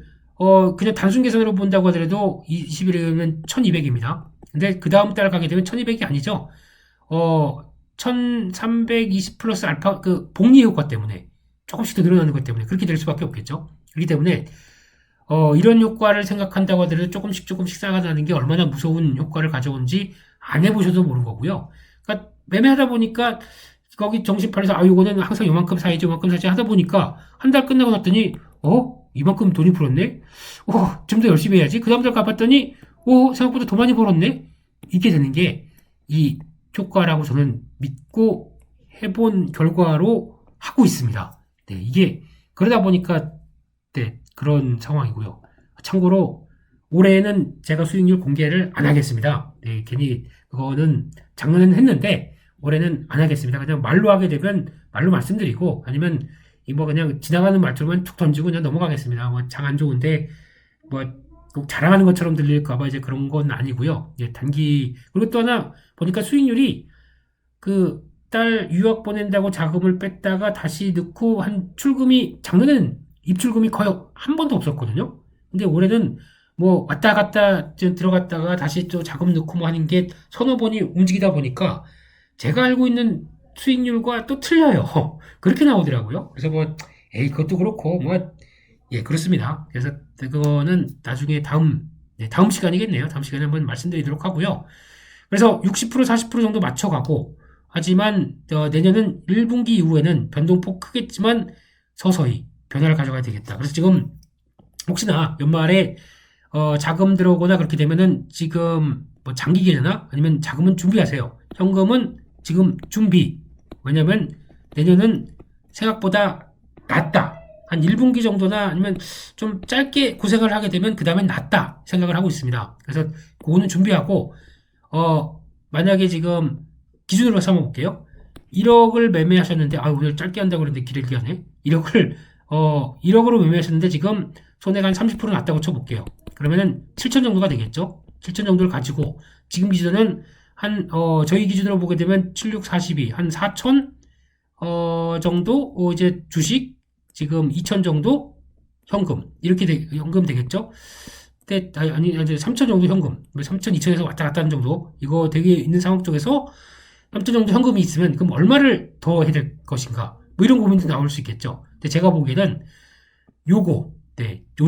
그냥 단순 계산으로 본다고 하더라도 20일이면 1,200입니다. 근데 그 다음 달 가게 되면 1,200이 아니죠. 1,320 플러스 알파, 복리 효과 때문에 조금씩 더 늘어나는 것 때문에 그렇게 될 수밖에 없겠죠. 그렇기 때문에, 이런 효과를 생각한다고 하더라도 조금씩 쌓아가는 게 얼마나 무서운 효과를 가져오는지 안 해보셔도 모르는 거고요. 그러니까 매매하다 보니까 거기 정신팔려서 요거는 항상 요만큼 사야지 요만큼 사야지 하다 보니까 한 달 끝나고 났더니 이만큼 돈이 벌었네? 좀 더 열심히 해야지. 그 다음 달 갚았더니 생각보다 더 많이 벌었네? 이게 되는 게 이 효과라고 저는 믿고 해본 결과로 하고 있습니다. 네, 이게 그러다 보니까 네, 그런 상황이고요. 참고로 올해는 제가 수익률 공개를 안 하겠습니다. 네, 괜히 그거는 작년에는 했는데 올해는 안 하겠습니다. 그냥 말로 하게 되면 말로 말씀드리고 아니면 뭐 그냥 지나가는 말투로만 툭 던지고 그냥 넘어가겠습니다. 뭐 장 안 좋은데 뭐 꼭 자랑하는 것처럼 들릴까봐 이제 그런 건 아니고요. 예, 단기 그리고 또 하나 보니까 수익률이 그 딸 유학 보낸다고 자금을 뺐다가 다시 넣고 한 출금이 작년에는 입출금이 거의 한 번도 없었거든요. 근데 올해는 뭐 왔다 갔다 들어갔다가 다시 또 자금 넣고 뭐 하는 게 서너 번이 움직이다 보니까 제가 알고 있는 수익률과 또 틀려요. 그렇게 나오더라고요. 그래서 뭐 그것도 그렇고 뭐 예, 그렇습니다. 그래서 그거는 나중에 다음 시간이겠네요. 다음 시간에 한번 말씀드리도록 하고요. 그래서 60% 40% 정도 맞춰가고 하지만 내년은 1분기 이후에는 변동폭 크겠지만 서서히 변화를 가져가야 되겠다. 그래서 지금 혹시나 연말에 자금 들어오거나 그렇게 되면은 지금 뭐 장기 계좌나 아니면 자금은 준비하세요. 현금은 지금 준비. 왜냐면 내년은 생각보다 낮다. 한 1분기 정도나 아니면 좀 짧게 고생을 하게 되면 그 다음엔 낫다 생각을 하고 있습니다. 그래서 그거는 준비하고 만약에 지금 기준으로 삼아 볼게요. 1억을 매매하셨는데 오늘 짧게 한다고 그랬는데 길게 하네. 1억으로 매매하셨는데 지금 손해가 한 30% 났다고 쳐볼게요. 그러면은 7천 정도가 되겠죠. 7천 정도를 가지고 지금 기준은 한 저희 기준으로 보게 되면 7, 6, 42, 한 4천 정도 이제 주식 지금 2천 정도 현금 이렇게 현금 되겠죠. 근데 아니 3천 정도 현금 3천 2천에서 왔다 갔다 하는 정도 이거 되게 있는 상황 쪽에서 3천 정도 현금이 있으면 그럼 얼마를 더 해야 될 것인가 뭐 이런 고민도 나올 수 있겠죠. 근데 제가 보기에는 요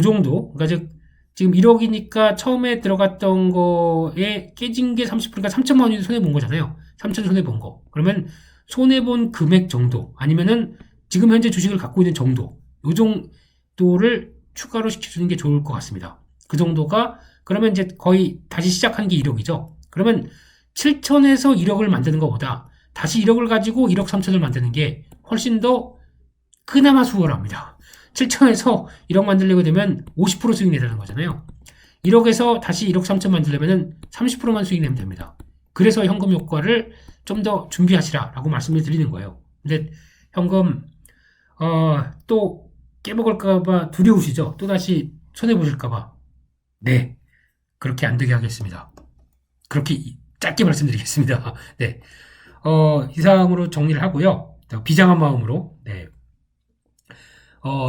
정도 그러니까 즉 지금 1억이니까 처음에 들어갔던 거에 깨진 게 30%니까 3천만 원이 손해본 거잖아요. 3천 손해본 거. 그러면 손해본 금액 정도 아니면은 지금 현재 주식을 갖고 있는 정도 요 정도를 추가로 시켜주는 게 좋을 것 같습니다. 그 정도가 그러면 이제 거의 다시 시작하는 게 1억이죠. 그러면 7천에서 1억을 만드는 것보다 다시 1억을 가지고 1억 3천을 만드는 게 훨씬 더 그나마 수월합니다. 7천에서 1억 만들려고 되면 50% 수익 내자는 거잖아요. 1억에서 다시 1억 3천 만들려면 30%만 수익 내면 됩니다. 그래서 현금 효과를 좀 더 준비하시라라고 말씀을 드리는 거예요. 근데 현금 또 깨먹을까봐 두려우시죠? 또다시 손해보실까봐. 네. 그렇게 안 되게 하겠습니다. 그렇게 짧게 말씀드리겠습니다. 네. 이상으로 정리를 하고요. 비장한 마음으로, 네.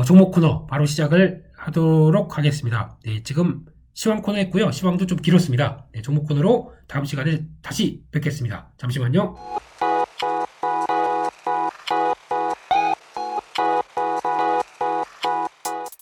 종목 코너 바로 시작을 하도록 하겠습니다. 네. 지금 시황 코너 했고요. 시황도 좀 길었습니다. 네. 종목 코너로 다음 시간에 다시 뵙겠습니다. 잠시만요.